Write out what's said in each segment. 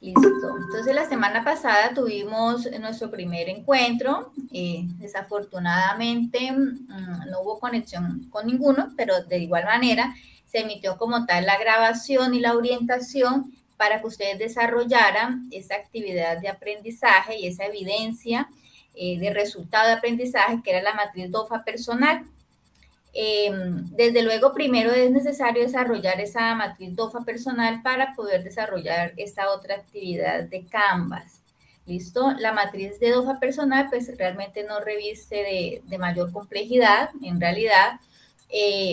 Listo. Entonces, la semana pasada tuvimos nuestro primer encuentro. Desafortunadamente, no hubo conexión con ninguno, pero de igual manera se emitió como tal la grabación y la orientación para que ustedes desarrollaran esa actividad de aprendizaje y esa evidencia de resultado de aprendizaje que era la matriz DOFA personal. Desde luego, primero es necesario desarrollar esa matriz DOFA personal para poder desarrollar esta otra actividad de Canvas. ¿Listo? La matriz de DOFA personal pues realmente no reviste de mayor complejidad, en realidad.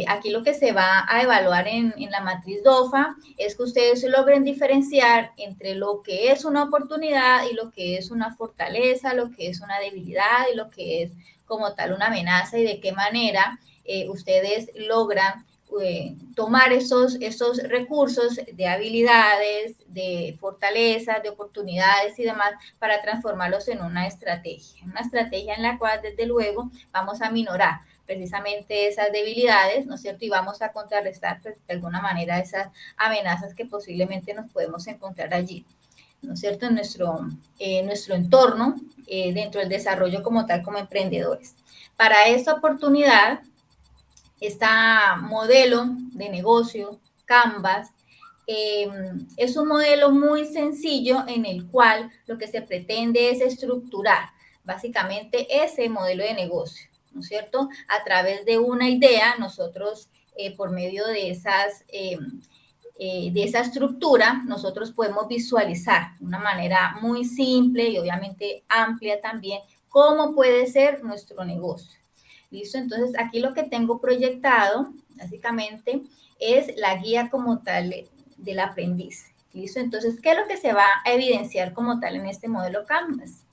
Aquí lo que se va a evaluar en la matriz DOFA es que ustedes logren diferenciar entre lo que es una oportunidad y lo que es una fortaleza, lo que es una debilidad y lo que es como tal una amenaza y de qué manera ustedes logran tomar esos recursos de habilidades, de fortalezas, de oportunidades y demás para transformarlos en una estrategia en la cual desde luego vamos a minorar precisamente esas debilidades, ¿no es cierto? Y vamos a contrarrestar pues, de alguna manera esas amenazas que posiblemente nos podemos encontrar allí, ¿no es cierto? En nuestro entorno, dentro del desarrollo como tal, como emprendedores. Para esta oportunidad, este modelo de negocio, Canvas, es un modelo muy sencillo en el cual lo que se pretende es estructurar básicamente ese modelo de negocio, ¿no es cierto? A través de una idea, nosotros por medio de esa estructura, nosotros podemos visualizar de una manera muy simple y obviamente amplia también cómo puede ser nuestro negocio. ¿Listo? Entonces, aquí lo que tengo proyectado, básicamente, es la guía como tal del aprendiz. ¿Listo? Entonces, ¿qué es lo que se va a evidenciar como tal en este modelo Canvas?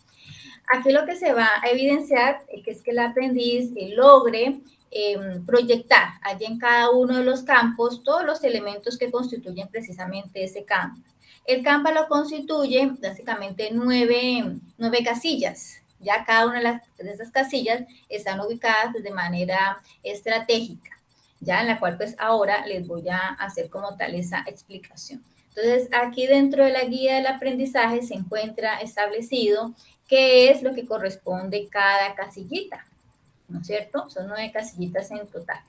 Aquí lo que se va a evidenciar es que el aprendiz logre proyectar allí en cada uno de los campos todos los elementos que constituyen precisamente ese campo. El campo lo constituye básicamente nueve casillas. Ya cada una de esas casillas están ubicadas de manera estratégica, ya en la cual pues ahora les voy a hacer como tal esa explicación. Entonces, aquí dentro de la guía del aprendizaje se encuentra establecido qué es lo que corresponde cada casillita, ¿no es cierto? Son 9 casillitas en total.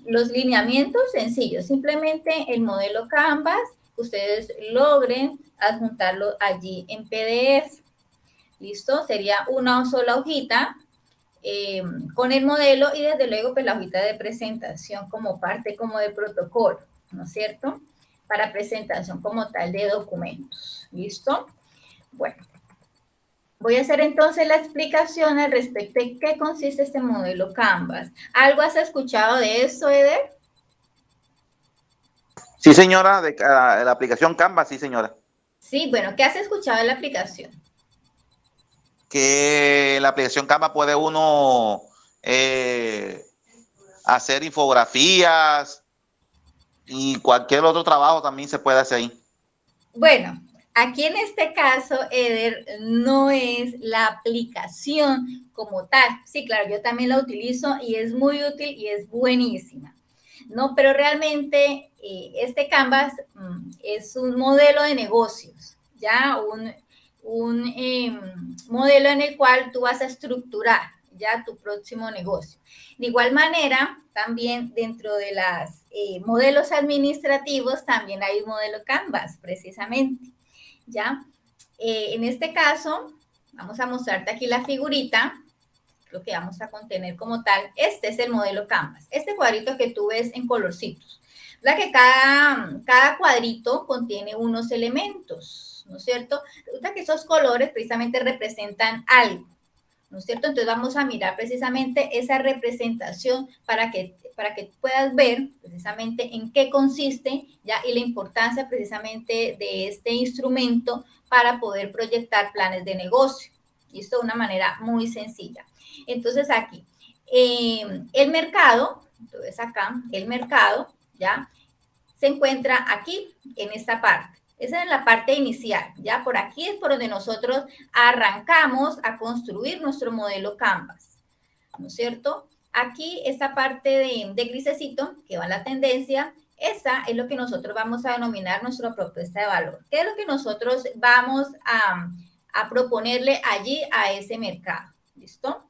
Los lineamientos sencillos, simplemente el modelo Canvas, ustedes logren adjuntarlo allí en PDF. ¿Listo? Sería una sola hojita con el modelo y desde luego pues la hojita de presentación como parte como de protocolo, ¿no es cierto? Para presentación como tal de documentos. ¿Listo? Bueno, voy a hacer entonces la explicación al respecto de qué consiste este modelo Canvas. ¿Algo has escuchado de eso, Eder? Sí, señora, de la aplicación Canva, sí, señora. Sí, bueno, ¿qué has escuchado de la aplicación? Que la aplicación Canva puede uno hacer infografías y cualquier otro trabajo también se puede hacer ahí. Bueno, aquí en este caso, Eder, no es la aplicación como tal. Sí, claro, yo también la utilizo y es muy útil y es buenísima. No, pero realmente este Canvas es un modelo de negocios, ya un modelo en el cual tú vas a estructurar ya tu próximo negocio. De igual manera, también dentro de los modelos administrativos también hay un modelo Canvas, precisamente, ¿ya? En este caso, vamos a mostrarte aquí la figurita, lo que vamos a contener como tal. Este es el modelo Canvas, este cuadrito que tú ves en colorcitos. La que cada cuadrito contiene unos elementos, ¿no es cierto? Resulta que esos colores precisamente representan algo, ¿no es cierto? Entonces vamos a mirar precisamente esa representación para que puedas ver precisamente en qué consiste ya y la importancia precisamente de este instrumento para poder proyectar planes de negocio. Y esto de una manera muy sencilla. Entonces aquí, el mercado, entonces acá, el mercado, ¿ya? Se encuentra aquí, en esta parte. Esa es la parte inicial, ¿ya? Por aquí es por donde nosotros arrancamos a construir nuestro modelo Canvas, ¿no es cierto? Aquí esta parte de grisecito, que va la tendencia, Esa es lo que nosotros vamos a denominar nuestra propuesta de valor. ¿Qué es lo que nosotros vamos a proponerle allí a ese mercado? ¿Listo?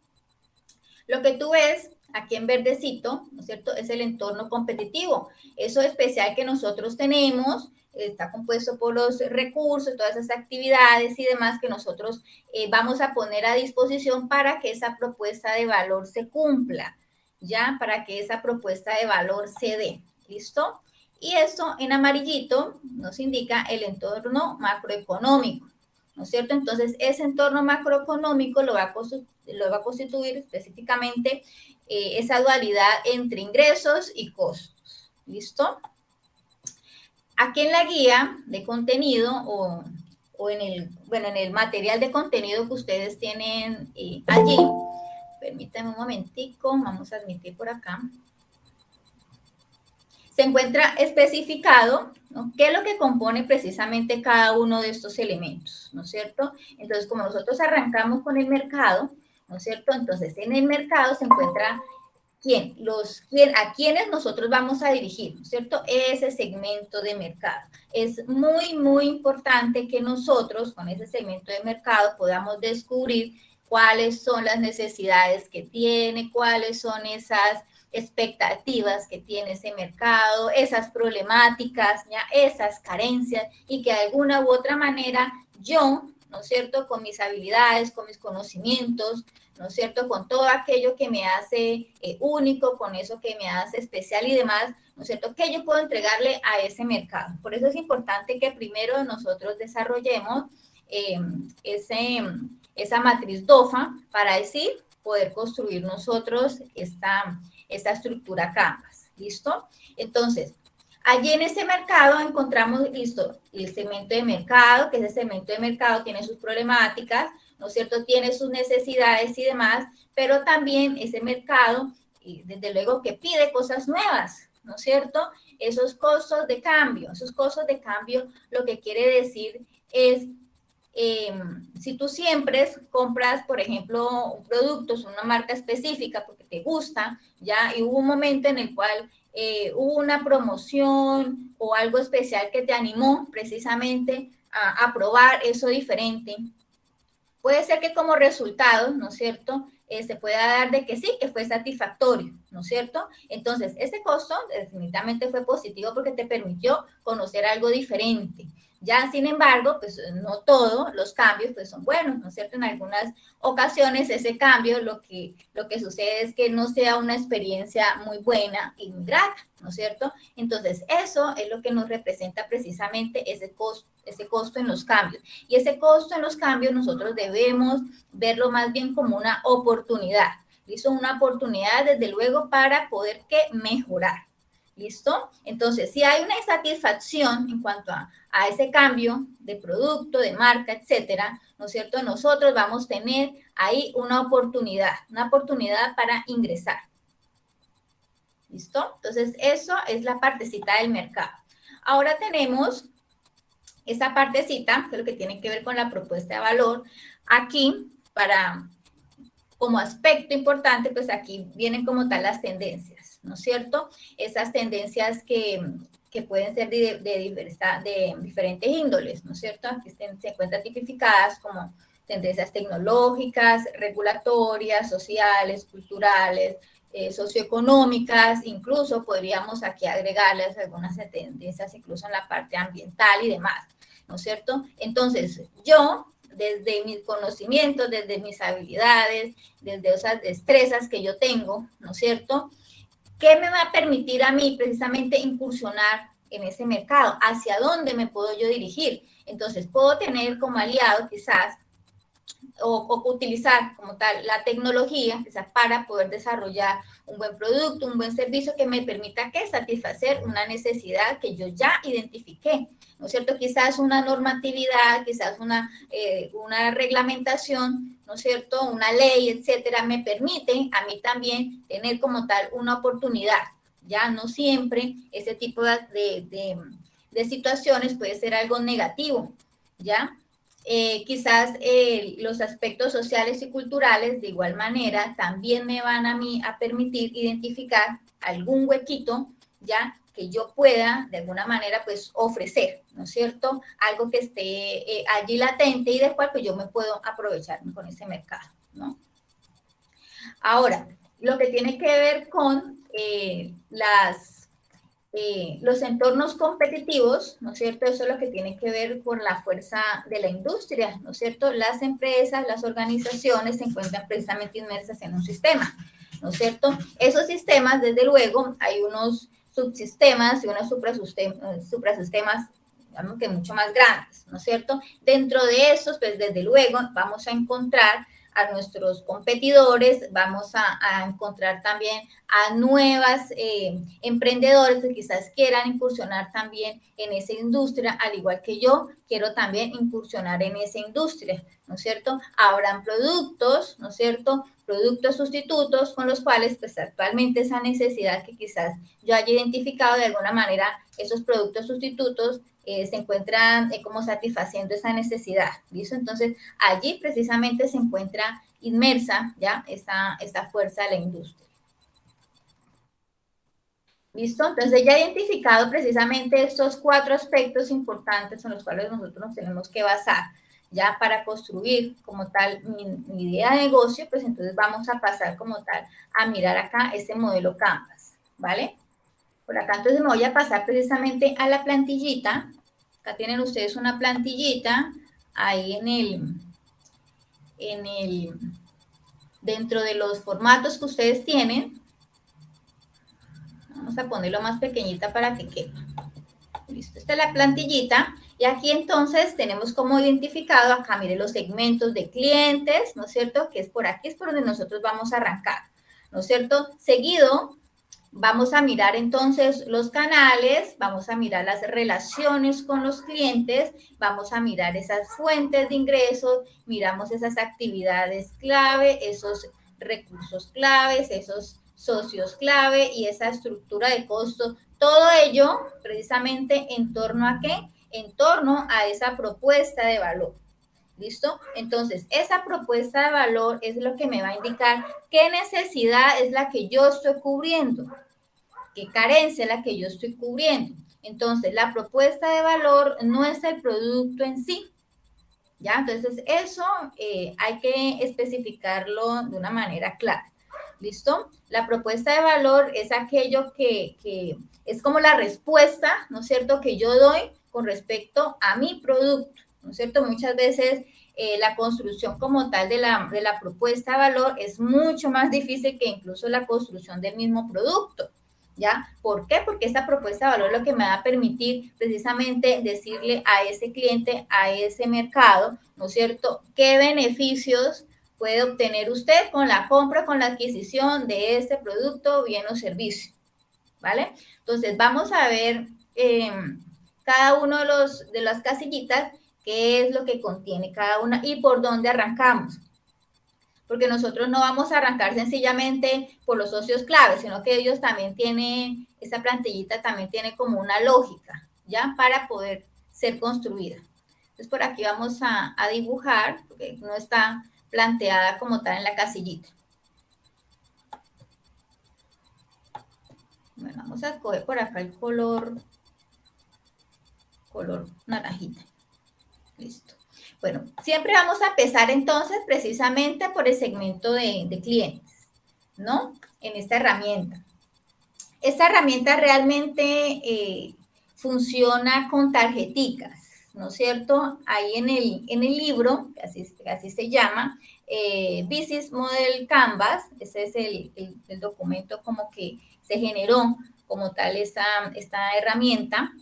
Lo que tú ves aquí en verdecito, ¿no es cierto? Es el entorno competitivo. Eso especial que nosotros tenemos está compuesto por los recursos, todas esas actividades y demás que nosotros vamos a poner a disposición para que esa propuesta de valor se cumpla, ¿ya? Para que esa propuesta de valor se dé, ¿listo? Y eso en amarillito nos indica el entorno macroeconómico, ¿no es cierto? Entonces, ese entorno macroeconómico lo va a constituir específicamente esa dualidad entre ingresos y costos. ¿Listo? Aquí en la guía de contenido o en el material de contenido que ustedes tienen allí, permítanme un momentico, vamos a admitir por acá. Se encuentra especificado, ¿no?, qué es lo que compone precisamente cada uno de estos elementos, ¿no es cierto? Entonces, como nosotros arrancamos con el mercado, ¿no es cierto? Entonces, en el mercado se encuentra a quienes nosotros vamos a dirigir, ¿no es cierto? Ese segmento de mercado. Es muy, muy importante que nosotros con ese segmento de mercado podamos descubrir cuáles son las necesidades que tiene, cuáles son esas expectativas que tiene ese mercado, esas problemáticas, ¿ya? Esas carencias, y que de alguna u otra manera yo, ¿no es cierto?, con mis habilidades, con mis conocimientos, ¿no es cierto?, con todo aquello que me hace único, con eso que me hace especial y demás, ¿no es cierto?, que yo puedo entregarle a ese mercado. Por eso es importante que primero nosotros desarrollemos esa matriz DOFA para decir poder construir nosotros esta estructura Canvas. ¿Listo? Entonces, allí en ese mercado encontramos, listo, el segmento de mercado, que ese segmento de mercado tiene sus problemáticas, ¿no es cierto?, tiene sus necesidades y demás, pero también ese mercado, y desde luego que pide cosas nuevas, ¿no es cierto? Esos costos de cambio lo que quiere decir es si tú siempre compras, por ejemplo, productos, una marca específica porque te gusta, ya, y hubo un momento en el cual hubo una promoción o algo especial que te animó precisamente a probar eso diferente, puede ser que como resultado, ¿no es cierto?, se pueda dar de que sí, que fue satisfactorio, ¿no es cierto? Entonces, ese costo definitivamente fue positivo porque te permitió conocer algo diferente. Ya, sin embargo, pues no todos los cambios pues son buenos, ¿no es cierto? En algunas ocasiones ese cambio lo que sucede es que no sea una experiencia muy buena y muy grata, ¿no es cierto? Entonces, eso es lo que nos representa precisamente ese costo en los cambios. Y ese costo en los cambios nosotros debemos verlo más bien como una oportunidad. ¿Listo? Una oportunidad, desde luego, para poder mejorar. ¿Listo? Entonces, si hay una insatisfacción en cuanto a ese cambio de producto, de marca, etcétera, ¿no es cierto? Nosotros vamos a tener ahí una oportunidad para ingresar. ¿Listo? Entonces, eso es la partecita del mercado. Ahora tenemos esa partecita, que es lo que tiene que ver con la propuesta de valor. Aquí, como aspecto importante, pues aquí vienen como tal las tendencias, ¿no es cierto? Esas tendencias que pueden ser de diferentes índoles, ¿no es cierto? Aquí se encuentran tipificadas como tendencias tecnológicas, regulatorias, sociales, culturales, socioeconómicas, incluso podríamos aquí agregarles algunas tendencias incluso en la parte ambiental y demás, ¿no es cierto? Entonces, yo, desde mis conocimientos, desde mis habilidades, desde esas destrezas que yo tengo, ¿no es cierto?, ¿qué me va a permitir a mí precisamente incursionar en ese mercado? ¿Hacia dónde me puedo yo dirigir? Entonces, puedo tener como aliado quizás o utilizar como tal la tecnología quizás para poder desarrollar un buen producto, un buen servicio que me permita satisfacer una necesidad que yo ya identifiqué, ¿no es cierto? Quizás una normatividad, quizás una reglamentación, ¿no es cierto? Una ley, etcétera, me permite a mí también tener como tal una oportunidad. Ya no siempre ese tipo de situaciones puede ser algo negativo, ¿ya? Quizás los aspectos sociales y culturales de igual manera también me van a mí a permitir identificar algún huequito, ya que yo pueda de alguna manera pues ofrecer, ¿no es cierto? Algo que esté allí latente y del cual pues yo me puedo aprovechar con ese mercado, ¿no? Ahora, lo que tiene que ver con los entornos competitivos, ¿no es cierto? Eso es lo que tiene que ver con la fuerza de la industria, ¿no es cierto? Las empresas, las organizaciones se encuentran precisamente inmersas en un sistema, ¿no es cierto? Esos sistemas, desde luego, hay unos subsistemas y unos suprasistemas, digamos que mucho más grandes, ¿no es cierto? Dentro de esos, pues desde luego, vamos a encontrar a nuestros competidores, vamos a encontrar también a nuevas emprendedores que quizás quieran incursionar también en esa industria, al igual que yo quiero también incursionar en esa industria, ¿no es cierto? Habrán productos, ¿no es cierto? Productos sustitutos con los cuales pues actualmente esa necesidad que quizás yo haya identificado de alguna manera, esos productos sustitutos se encuentran como satisfaciendo esa necesidad, ¿listo? Entonces allí precisamente se encuentra inmersa ya esta fuerza de la industria. ¿Listo? Entonces ya he identificado precisamente estos 4 aspectos importantes en los cuales nosotros nos tenemos que basar ya para construir como tal mi idea de negocio, pues entonces vamos a pasar como tal a mirar acá este modelo Canvas, ¿vale? Por acá entonces me voy a pasar precisamente a la plantillita. Acá tienen ustedes una plantillita ahí dentro de los formatos que ustedes tienen. Vamos a ponerlo más pequeñita para que quede. Listo, esta es la plantillita. Y aquí entonces tenemos como identificado, acá miren los segmentos de clientes, ¿no es cierto? Que es por aquí, es por donde nosotros vamos a arrancar, ¿no es cierto? Seguido, vamos a mirar entonces los canales, vamos a mirar las relaciones con los clientes, vamos a mirar esas fuentes de ingresos, miramos esas actividades clave, esos recursos claves, esos socios clave y esa estructura de costos, todo ello precisamente en torno a qué? En torno a esa propuesta de valor. ¿Listo? Entonces, esa propuesta de valor es lo que me va a indicar qué necesidad es la que yo estoy cubriendo, qué carencia es la que yo estoy cubriendo. Entonces, la propuesta de valor no es el producto en sí, ¿ya? Entonces, eso hay que especificarlo de una manera clara. ¿Listo? La propuesta de valor es aquello que es como la respuesta, ¿no es cierto?, que yo doy con respecto a mi producto, ¿no es cierto? Muchas veces la construcción como tal de la propuesta de valor es mucho más difícil que incluso la construcción del mismo producto, ¿ya? ¿Por qué? Porque esta propuesta de valor es lo que me va a permitir precisamente decirle a ese cliente, a ese mercado, ¿no es cierto?, qué beneficios puede obtener usted con la compra, con la adquisición de este producto, bien o servicio, ¿vale? Entonces, vamos a ver cada uno de las casillitas, qué es lo que contiene cada una y por dónde arrancamos. Porque nosotros no vamos a arrancar sencillamente por los socios claves, sino que ellos también tienen, esta plantillita también tiene como una lógica, ¿ya? Para poder ser construida. Entonces, por aquí vamos a dibujar, porque no está planteada como tal en la casillita. Bueno, vamos a escoger por acá el color naranjita. Listo. Bueno, siempre vamos a empezar entonces precisamente por el segmento de clientes, ¿no? En esta herramienta. Esta herramienta realmente funciona con tarjeticas, ¿no es cierto? Ahí en el libro, así se llama, Business Model Canvas, ese es el documento como que se generó como tal esta herramienta.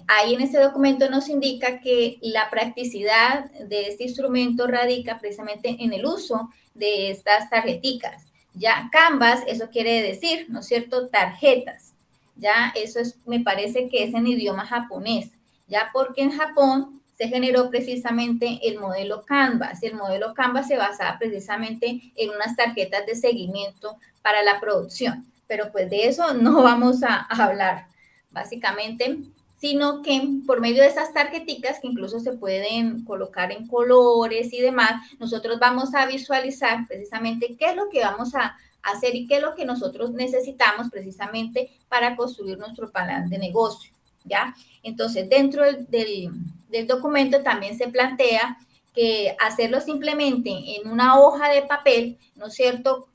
Ahí en este documento nos indica que la practicidad de este instrumento radica precisamente en el uso de estas tarjeticas. Ya Canvas, eso quiere decir, ¿no es cierto?, tarjetas. Ya eso me parece que es en idioma japonés, ya porque en Japón se generó precisamente el modelo Canvas. El modelo Canvas se basaba precisamente en unas tarjetas de seguimiento para la producción. Pero pues de eso no vamos a hablar, básicamente, sino que por medio de esas tarjeticas que incluso se pueden colocar en colores y demás, nosotros vamos a visualizar precisamente qué es lo que vamos a hacer y qué es lo que nosotros necesitamos precisamente para construir nuestro plan de negocio, ¿ya? Entonces, dentro del documento también se plantea que hacerlo simplemente en una hoja de papel, ¿no es cierto?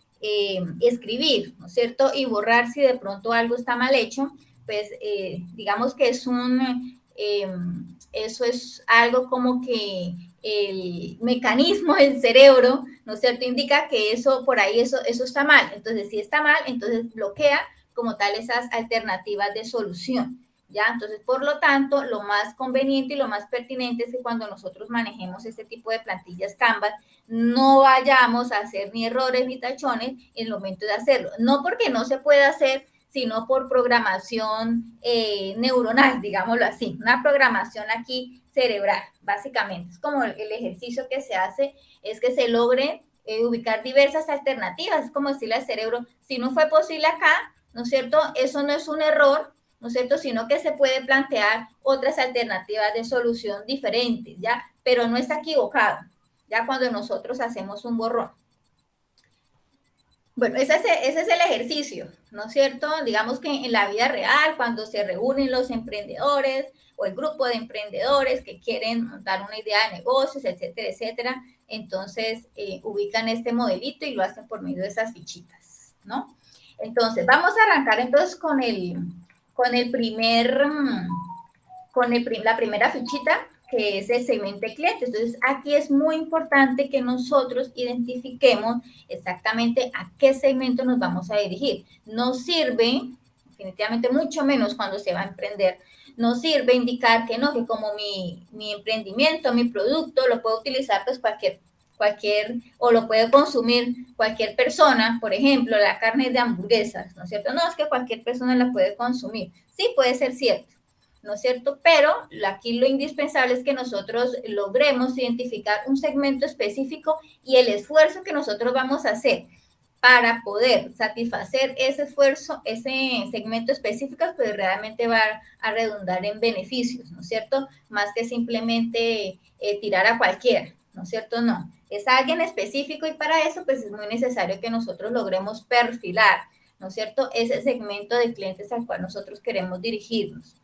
Escribir, ¿no es cierto? Y borrar si de pronto algo está mal hecho, pues digamos que eso es algo como que el mecanismo del cerebro, ¿no es cierto? Indica que eso por ahí, eso está mal. Entonces, si está mal, entonces bloquea como tal esas alternativas de solución. ¿Ya? Entonces, por lo tanto, lo más conveniente y lo más pertinente es que cuando nosotros manejemos este tipo de plantillas Canvas, no vayamos a hacer ni errores ni tachones en el momento de hacerlo. No porque no se pueda hacer, sino por programación neuronal, digámoslo así, una programación aquí cerebral, básicamente. Es como el ejercicio que se hace, es que se logre ubicar diversas alternativas, es como decirle al cerebro, si no fue posible acá, ¿no es cierto? Eso no es un error, ¿no es cierto? Sino que se puede plantear otras alternativas de solución diferentes, ¿ya? Pero no está equivocado, ya cuando nosotros hacemos un borrón. Bueno, ese es el ejercicio, ¿no es cierto? Digamos que en la vida real, cuando se reúnen los emprendedores o el grupo de emprendedores que quieren montar una idea de negocios, etcétera, etcétera, entonces ubican este modelito y lo hacen por medio de esas fichitas, ¿no? Entonces, vamos a arrancar entonces con la primera fichita, que es el segmento de clientes. Entonces, aquí es muy importante que nosotros identifiquemos exactamente a qué segmento nos vamos a dirigir. No sirve, definitivamente mucho menos cuando se va a emprender, no sirve indicar que no, que como mi emprendimiento, mi producto, lo puedo utilizar pues cualquier, o lo puede consumir cualquier persona, por ejemplo, la carne de hamburguesas, ¿no es cierto? No, es que cualquier persona la puede consumir. Sí, puede ser cierto, ¿no es cierto? Pero aquí lo indispensable es que nosotros logremos identificar un segmento específico y el esfuerzo que nosotros vamos a hacer para poder satisfacer ese esfuerzo, ese segmento específico, pues realmente va a redundar en beneficios, ¿no es cierto? Más que simplemente tirar a cualquiera, ¿no es cierto? No, es alguien específico y para eso pues es muy necesario que nosotros logremos perfilar, ¿no es cierto? Ese segmento de clientes al cual nosotros queremos dirigirnos.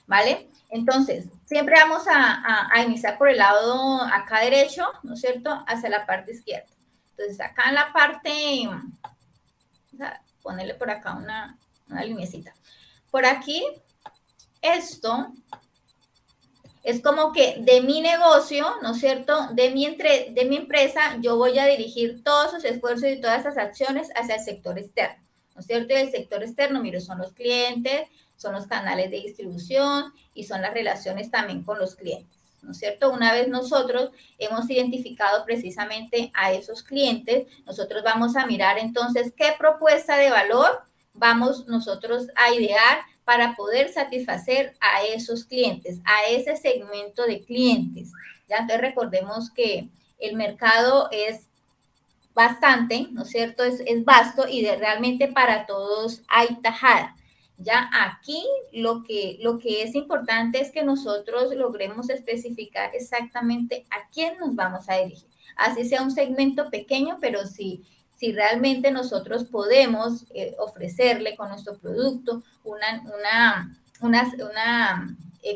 ¿Vale? Entonces, siempre vamos a iniciar por el lado acá derecho, ¿no es cierto? Hacia la parte izquierda. Entonces, acá en la parte, ponerle por acá una linecita. Por aquí, esto es como que de mi negocio, ¿no es cierto? De mi empresa, yo voy a dirigir todos esos esfuerzos y todas esas acciones hacia el sector externo, ¿no es cierto? Y el sector externo, mire, son los clientes, son los canales de distribución y son las relaciones también con los clientes, ¿no es cierto? Una vez nosotros hemos identificado precisamente a esos clientes, nosotros vamos a mirar entonces qué propuesta de valor vamos nosotros a idear para poder satisfacer a esos clientes, a ese segmento de clientes. Ya, entonces recordemos que el mercado es bastante, ¿no es cierto? Es vasto y realmente para todos hay tajada. Ya aquí lo que es importante es que nosotros logremos especificar exactamente a quién nos vamos a dirigir. Así sea un segmento pequeño, pero si realmente nosotros podemos ofrecerle con nuestro producto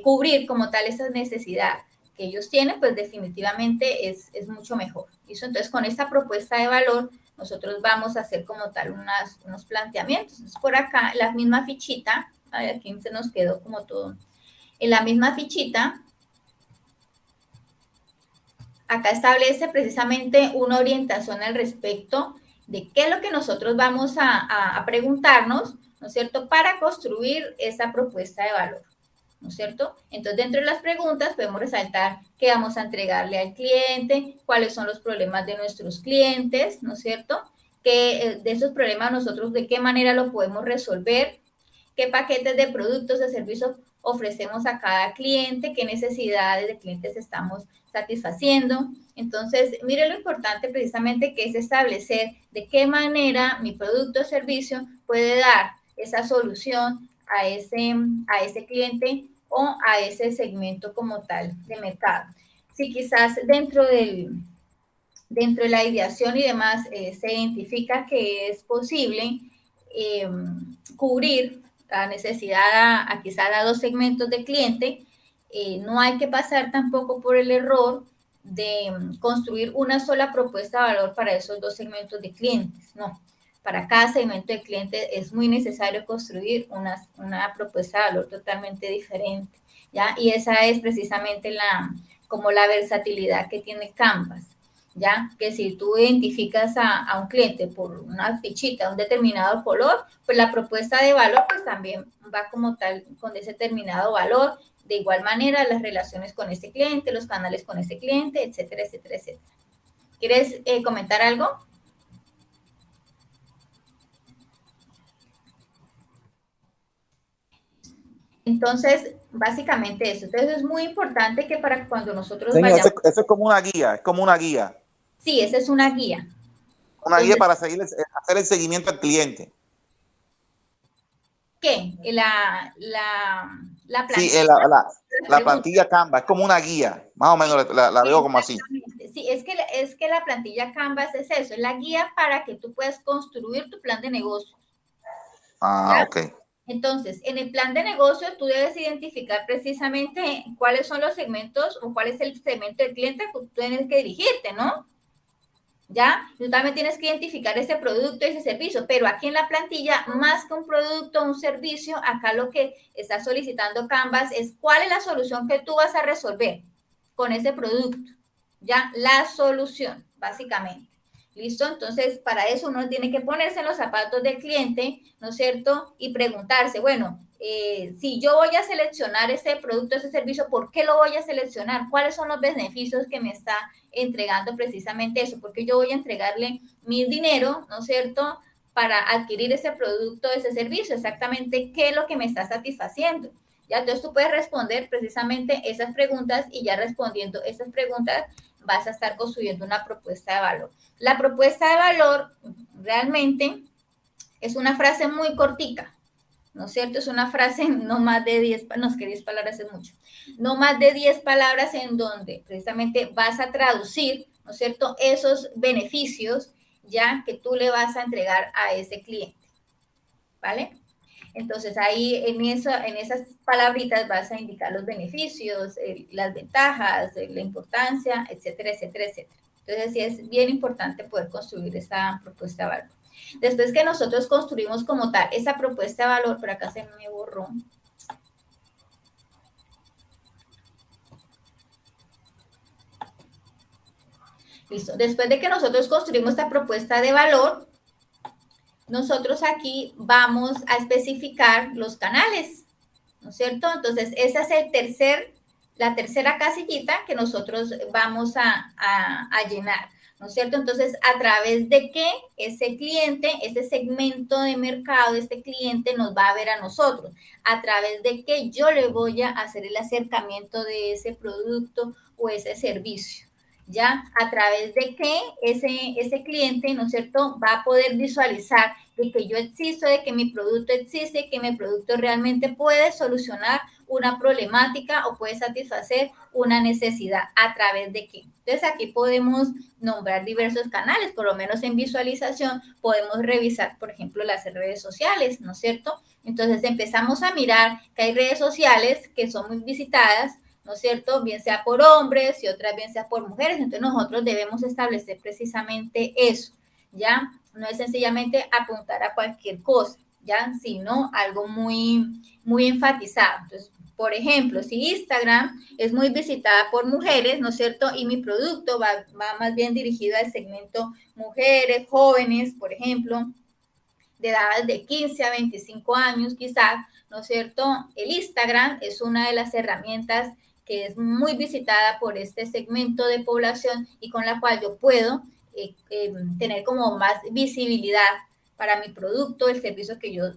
cubrir como tal esa necesidad que ellos tienen, pues definitivamente es mucho mejor. ¿Listo? Entonces, con esta propuesta de valor, nosotros vamos a hacer como tal unos planteamientos. Entonces, por acá, la misma fichita, aquí se nos quedó como todo, en la misma fichita, acá establece precisamente una orientación al respecto de qué es lo que nosotros vamos a preguntarnos, ¿no es cierto?, para construir esa propuesta de valor, ¿no es cierto? Entonces, dentro de las preguntas podemos resaltar qué vamos a entregarle al cliente, cuáles son los problemas de nuestros clientes, ¿no es cierto? Que de esos problemas nosotros de qué manera lo podemos resolver, qué paquetes de productos, de servicios ofrecemos a cada cliente, qué necesidades de clientes estamos satisfaciendo. Entonces, mire lo importante precisamente que es establecer de qué manera mi producto o servicio puede dar esa solución a ese cliente o a ese segmento como tal de mercado. Si quizás dentro dentro de la ideación y demás, se identifica que es posible cubrir la necesidad a quizás a dos segmentos de cliente, no hay que pasar tampoco por el error de construir una sola propuesta de valor para esos dos segmentos de clientes, no. Para cada segmento de cliente es muy necesario construir una propuesta de valor totalmente diferente, ¿ya? Y esa es precisamente como la versatilidad que tiene Canvas, ¿ya? Que si tú identificas a un cliente por una fichita, un determinado color, pues la propuesta de valor pues también va como tal con ese determinado valor. De igual manera, las relaciones con ese cliente, los canales con ese cliente, etcétera, etcétera, etcétera. ¿Quieres comentar algo? Entonces, básicamente eso. Entonces, es muy importante que para cuando nosotros Señor, vayamos... eso es como una guía, es como una guía. Sí, esa es una guía. Una guía para hacer el seguimiento al cliente. ¿Qué? La Sí, plantilla. la plantilla Canva es como una guía, más o menos la veo como así. Sí, es que la plantilla Canvas es eso, es la guía para que tú puedas construir tu plan de negocio. Ah, ok. Entonces, en el plan de negocio tú debes identificar precisamente cuáles son los segmentos o cuál es el segmento del cliente que tú tienes que dirigirte, ¿no? ¿Ya? Tú también tienes que identificar ese producto y ese servicio, pero aquí en la plantilla, más que un producto o un servicio, acá lo que está solicitando Canvas es cuál es la solución que tú vas a resolver con ese producto, ¿ya? La solución, básicamente. ¿Listo? Entonces, para eso uno tiene que ponerse en los zapatos del cliente, ¿no es cierto? Y preguntarse, bueno, si yo voy a seleccionar ese producto, ese servicio, ¿por qué lo voy a seleccionar? ¿Cuáles son los beneficios que me está entregando precisamente eso? Porque yo voy a entregarle mi dinero, ¿no es cierto?, para adquirir ese producto, ese servicio, exactamente qué es lo que me está satisfaciendo. Ya, entonces tú puedes responder precisamente esas preguntas y ya respondiendo esas preguntas vas a estar construyendo una propuesta de valor. La propuesta de valor realmente es una frase muy cortica, ¿no es cierto? Es una frase no más de 10, no es que 10 palabras es mucho, no más de 10 palabras en donde precisamente vas a traducir, ¿no es cierto?, esos beneficios ya que tú le vas a entregar a ese cliente, ¿vale? Entonces ahí en esas palabritas vas a indicar los beneficios, las ventajas, la importancia, etcétera, etcétera, etcétera. Entonces sí es bien importante poder construir esa propuesta de valor. Después que nosotros construimos como tal esa propuesta de valor, por acá se me borró. Listo. Después de que nosotros construimos esta propuesta de valor, nosotros aquí vamos a especificar los canales, ¿no es cierto? Entonces, esa es la tercera casillita que nosotros vamos a llenar, ¿no es cierto? Entonces, ¿a través de qué ese cliente, ese segmento de mercado, este cliente nos va a ver a nosotros? ¿A través de qué yo le voy a hacer el acercamiento de ese producto o ese servicio? ¿Ya? A través de que ese cliente, ¿no es cierto?, va a poder visualizar de que yo existo, de que mi producto existe, que mi producto realmente puede solucionar una problemática o puede satisfacer una necesidad. ¿A través de qué? Entonces aquí podemos nombrar diversos canales, por lo menos en visualización podemos revisar, por ejemplo, las redes sociales, ¿no es cierto? Entonces empezamos a mirar que hay redes sociales que son muy visitadas, ¿no es cierto?, bien sea por hombres y otras bien sea por mujeres. Entonces nosotros debemos establecer precisamente eso, ¿ya? No es sencillamente apuntar a cualquier cosa, ¿ya? Sino algo muy, muy enfatizado. Entonces, por ejemplo, si Instagram es muy visitada por mujeres, ¿no es cierto?, y mi producto va más bien dirigido al segmento mujeres, jóvenes, por ejemplo, de edades de 15 a 25 años quizás, ¿no es cierto? El Instagram es una de las herramientas que es muy visitada por este segmento de población y con la cual yo puedo tener como más visibilidad para mi producto, el servicio que yo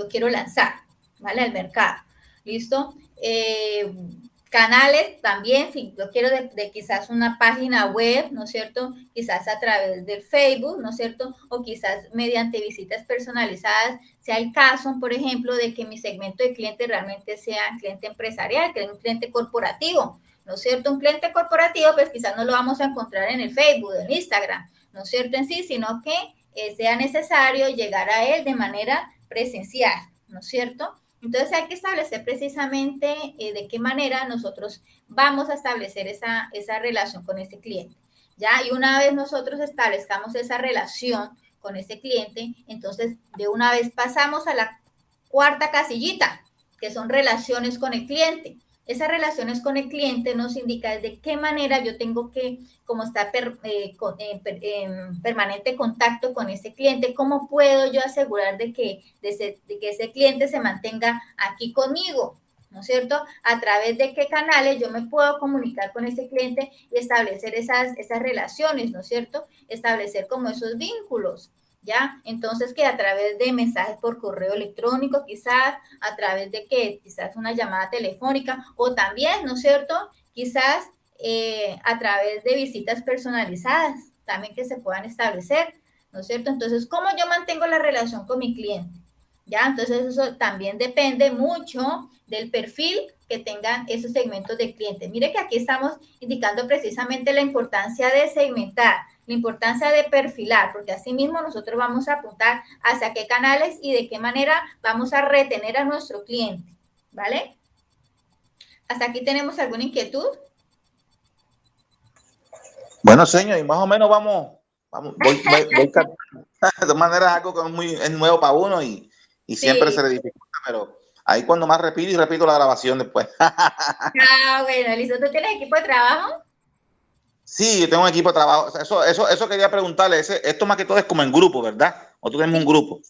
quiero lanzar, ¿vale? Al mercado. ¿Listo? Canales también, si yo quiero de quizás una página web, ¿no es cierto? Quizás a través del Facebook, ¿no es cierto? O quizás mediante visitas personalizadas, sea el caso, por ejemplo, de que mi segmento de cliente realmente sea cliente empresarial, que es un cliente corporativo, ¿no es cierto? Un cliente corporativo, pues quizás no lo vamos a encontrar en el Facebook, en Instagram, ¿no es cierto? En sí, sino que sea necesario llegar a él de manera presencial, ¿no es cierto? Entonces hay que establecer precisamente de qué manera nosotros vamos a establecer esa relación con ese cliente, ¿ya? Y una vez nosotros establezcamos esa relación con ese cliente, entonces de una vez pasamos a la cuarta casillita, que son relaciones con el cliente. Esas relaciones con el cliente nos indica de qué manera yo tengo que, como estar en permanente contacto con ese cliente, cómo puedo yo asegurar de que ese cliente se mantenga aquí conmigo, ¿no es cierto? A través de qué canales yo me puedo comunicar con ese cliente y establecer esas relaciones, ¿no es cierto? Establecer como esos vínculos. ¿Ya? Entonces, que a través de mensajes por correo electrónico, quizás, a través de que quizás una llamada telefónica, o también, ¿no es cierto? Quizás a través de visitas personalizadas, también que se puedan establecer, ¿no es cierto? Entonces, ¿cómo yo mantengo la relación con mi cliente? ¿Ya? Entonces, eso también depende mucho del perfil que tengan esos segmentos de clientes. Mire que aquí estamos indicando precisamente la importancia de segmentar, la importancia de perfilar, porque así mismo nosotros vamos a apuntar hacia qué canales y de qué manera vamos a retener a nuestro cliente, ¿vale? ¿Hasta aquí tenemos alguna inquietud? Bueno, señor, y más o menos voy de todas maneras algo que es nuevo para uno y siempre Sí. se le dificulta, pero ahí cuando más repito y repito la grabación después. Bueno, listo. ¿Tú tienes equipo de trabajo? Sí, yo tengo un equipo de trabajo. Eso quería preguntarle. Esto más que todo es como en grupo, ¿verdad? O tú tenemos un Sí. grupo.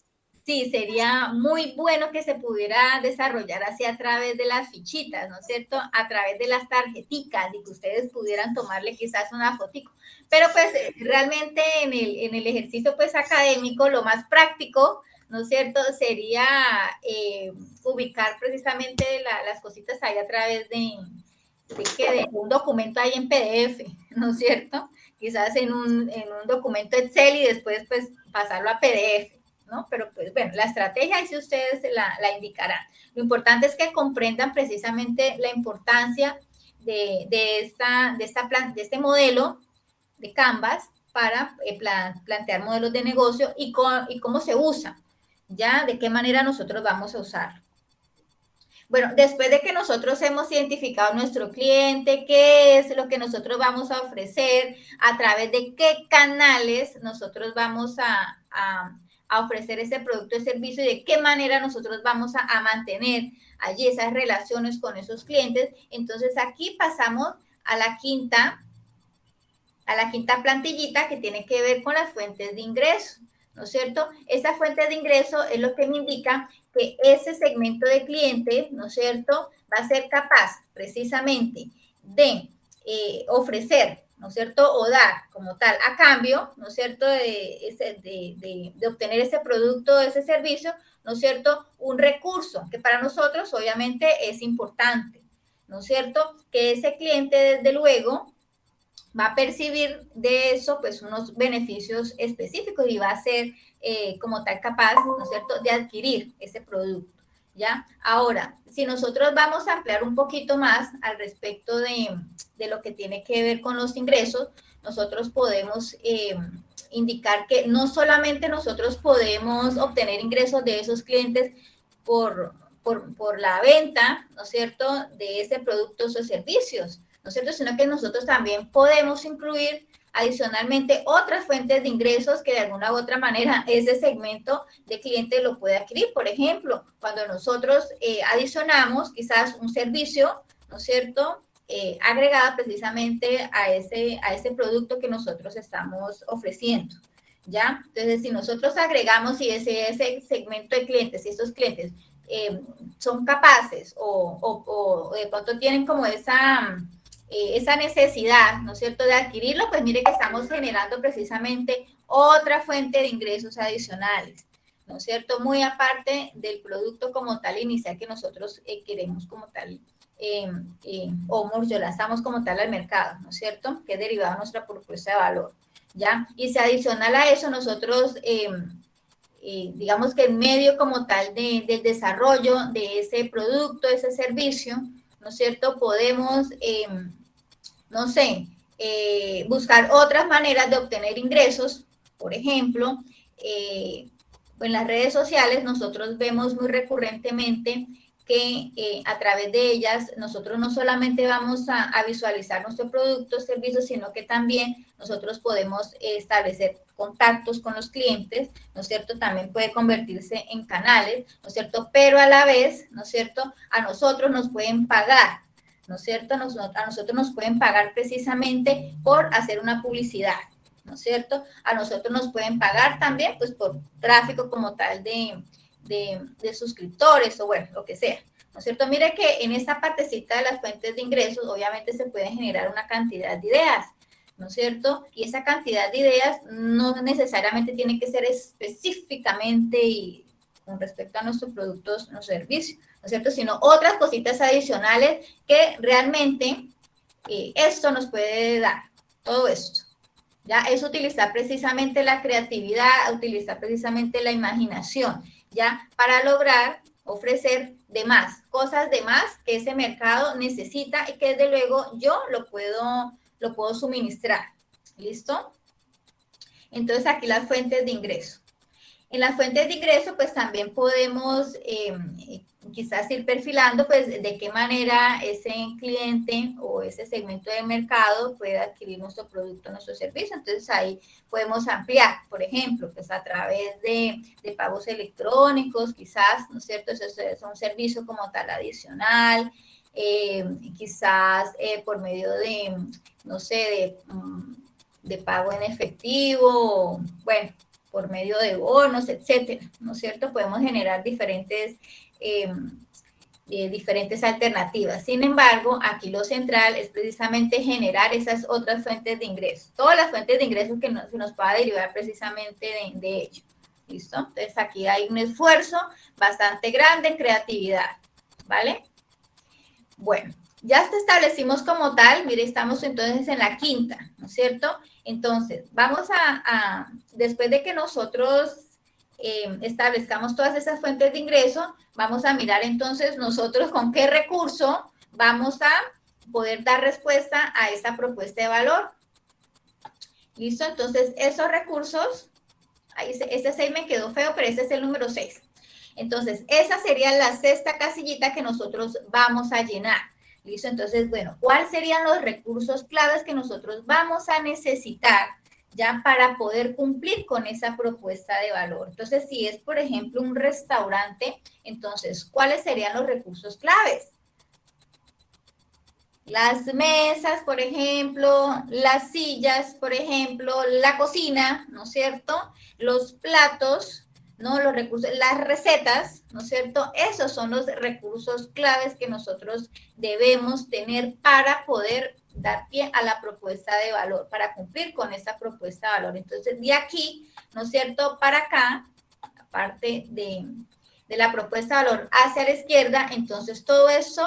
Sí, sería muy bueno que se pudiera desarrollar así a través de las fichitas, ¿no es cierto? A través de las tarjeticas y que ustedes pudieran tomarle quizás una fotico. Pero pues realmente en el ejercicio pues académico lo más práctico, ¿no es cierto? Sería ubicar precisamente las cositas ahí a través de un documento ahí en PDF, ¿no es cierto? Quizás en un documento Excel y después pues pasarlo a PDF. ¿No? Pero pues bueno, la estrategia ahí sí ustedes la indicarán. Lo importante es que comprendan precisamente la importancia de este modelo de Canvas para plantear modelos de negocio y cómo se usa, ¿ya? De qué manera nosotros vamos a usarlo. Bueno, después de que nosotros hemos identificado nuestro cliente, qué es lo que nosotros vamos a ofrecer, a través de qué canales nosotros vamos a ofrecer ese producto o servicio y de qué manera nosotros vamos a mantener allí esas relaciones con esos clientes, entonces aquí pasamos a la quinta plantillita que tiene que ver con las fuentes de ingreso, ¿no es cierto? Esa fuente de ingreso es lo que me indica que ese segmento de clientes, ¿no es cierto?, va a ser capaz precisamente de ofrecer, ¿no es cierto?, o dar como tal a cambio, ¿no es cierto?, de obtener ese producto, ese servicio, ¿no es cierto?, un recurso que para nosotros obviamente es importante, ¿no es cierto?, que ese cliente desde luego va a percibir de eso pues unos beneficios específicos y va a ser como tal capaz, ¿no es cierto?, de adquirir ese producto, ¿ya? Ahora, si nosotros vamos a ampliar un poquito más al respecto de lo que tiene que ver con los ingresos, nosotros podemos indicar que no solamente nosotros podemos obtener ingresos de esos clientes por la venta, ¿no es cierto?, de ese producto o servicios, ¿no es cierto?, sino que nosotros también podemos incluir adicionalmente otras fuentes de ingresos que de alguna u otra manera ese segmento de cliente lo puede adquirir. Por ejemplo, cuando nosotros adicionamos quizás un servicio, ¿no es cierto?, agregado precisamente a ese producto que nosotros estamos ofreciendo, ¿ya? Entonces, si nosotros agregamos y ese segmento de clientes y estos clientes son capaces o de pronto tienen como esa necesidad, ¿no es cierto?, de adquirirlo, pues mire que estamos generando precisamente otra fuente de ingresos adicionales, ¿no es cierto?, muy aparte del producto como tal inicial que nosotros queremos como tal o lanzamos como tal al mercado, ¿no es cierto?, que es derivado de nuestra propuesta de valor, ¿ya? Y si adicional a eso nosotros digamos que en medio como tal del desarrollo de ese producto, ese servicio, ¿no es cierto? Podemos, no sé, buscar otras maneras de obtener ingresos. Por ejemplo, en las redes sociales nosotros vemos muy recurrentemente que a través de ellas nosotros no solamente vamos a visualizar nuestro producto o servicio, sino que también nosotros podemos establecer contactos con los clientes, ¿no es cierto? También puede convertirse en canales, ¿no es cierto? Pero a la vez, ¿no es cierto? A nosotros nos pueden pagar, ¿no es cierto? A nosotros nos pueden pagar precisamente por hacer una publicidad, ¿no es cierto? A nosotros nos pueden pagar también, pues, por tráfico como tal de suscriptores o bueno, lo que sea, ¿no es cierto? Mire que en esta partecita de las fuentes de ingresos, obviamente se pueden generar una cantidad de ideas, ¿no es cierto? Y esa cantidad de ideas no necesariamente tiene que ser específicamente y con respecto a nuestros productos o servicios, ¿no es cierto? Sino otras cositas adicionales que realmente esto nos puede dar, todo esto. Ya es utilizar precisamente la creatividad, utilizar precisamente la imaginación, ya para lograr ofrecer de más, cosas de más que ese mercado necesita y que desde luego yo lo puedo suministrar. ¿Listo? Entonces aquí las fuentes de ingreso. En las fuentes de ingreso, pues también podemos quizás ir perfilando, pues, de qué manera ese cliente o ese segmento de mercado puede adquirir nuestro producto, nuestro servicio. Entonces, ahí podemos ampliar, por ejemplo, pues a través de pagos electrónicos, quizás, ¿no es cierto? Eso es un servicio como tal adicional. Quizás por medio de, no sé, de pago en efectivo, bueno, por medio de bonos, etcétera, ¿no es cierto? Podemos generar diferentes alternativas. Sin embargo, aquí lo central es precisamente generar esas otras fuentes de ingresos, todas las fuentes de ingresos que nos pueda derivar precisamente de ello. ¿Listo? Entonces, aquí hay un esfuerzo bastante grande en creatividad, ¿vale? Bueno, ya establecimos como tal, mire, estamos entonces en la quinta, ¿no es cierto? Entonces, vamos después de que nosotros establezcamos todas esas fuentes de ingreso, vamos a mirar entonces nosotros con qué recurso vamos a poder dar respuesta a esa propuesta de valor. ¿Listo? Entonces, esos recursos, ahí ese 6 me quedó feo, pero ese es el número 6. Entonces, esa sería la sexta casillita que nosotros vamos a llenar. ¿Listo? Entonces, bueno, ¿cuáles serían los recursos claves que nosotros vamos a necesitar ya para poder cumplir con esa propuesta de valor? Entonces, si es, por ejemplo, un restaurante, entonces, ¿cuáles serían los recursos claves? Las mesas, por ejemplo, las sillas, por ejemplo, la cocina, ¿no es cierto? Los platos, ¿no? Los recursos, las recetas, ¿no es cierto? Esos son los recursos claves que nosotros debemos tener para poder dar pie a la propuesta de valor, para cumplir con esa propuesta de valor. Entonces, de aquí, ¿no es cierto? Para acá, aparte de la propuesta de valor hacia la izquierda, entonces todo eso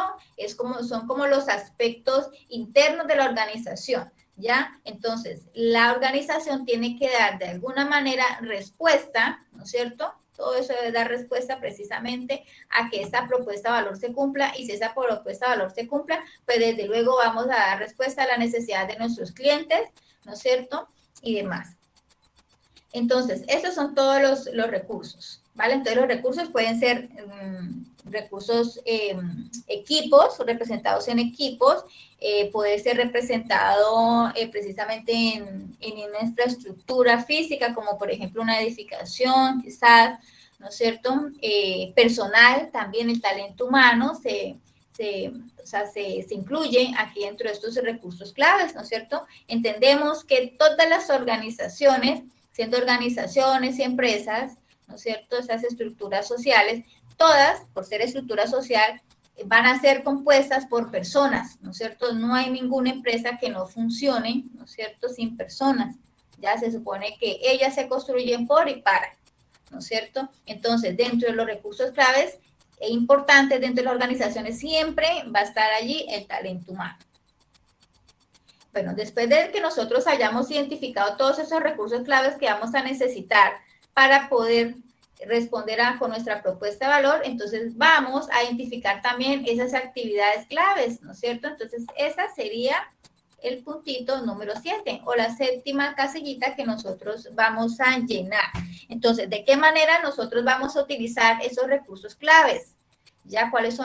son como los aspectos internos de la organización, ¿ya? Entonces, la organización tiene que dar de alguna manera respuesta, ¿no es cierto? Todo eso debe dar respuesta precisamente a que esa propuesta de valor se cumpla, y si esa propuesta de valor se cumpla, pues desde luego vamos a dar respuesta a la necesidad de nuestros clientes, ¿no es cierto? Y demás. Entonces, esos son todos los recursos, ¿vale? Entonces, los recursos pueden ser recursos, equipos, representados en equipos, puede ser representado precisamente en una infraestructura física, como por ejemplo una edificación, quizás, ¿no es cierto? Personal, también el talento humano se incluye aquí dentro de estos recursos claves, ¿no es cierto? Entendemos que todas las organizaciones, siendo organizaciones y empresas, ¿no es cierto?, esas estructuras sociales, todas, por ser estructura social, van a ser compuestas por personas, ¿no es cierto? No hay ninguna empresa que no funcione, ¿no es cierto?, sin personas. Ya se supone que ellas se construyen por y para, ¿no es cierto? Entonces, dentro de los recursos claves e importantes dentro de las organizaciones, siempre va a estar allí el talento humano. Bueno, después de que nosotros hayamos identificado todos esos recursos claves que vamos a necesitar para poder responder con nuestra propuesta de valor, entonces vamos a identificar también esas actividades claves, ¿no es cierto? Entonces, esa sería el puntito número 7 o la séptima casillita que nosotros vamos a llenar. Entonces, ¿de qué manera nosotros vamos a utilizar esos recursos claves? ¿Ya? ¿Cuáles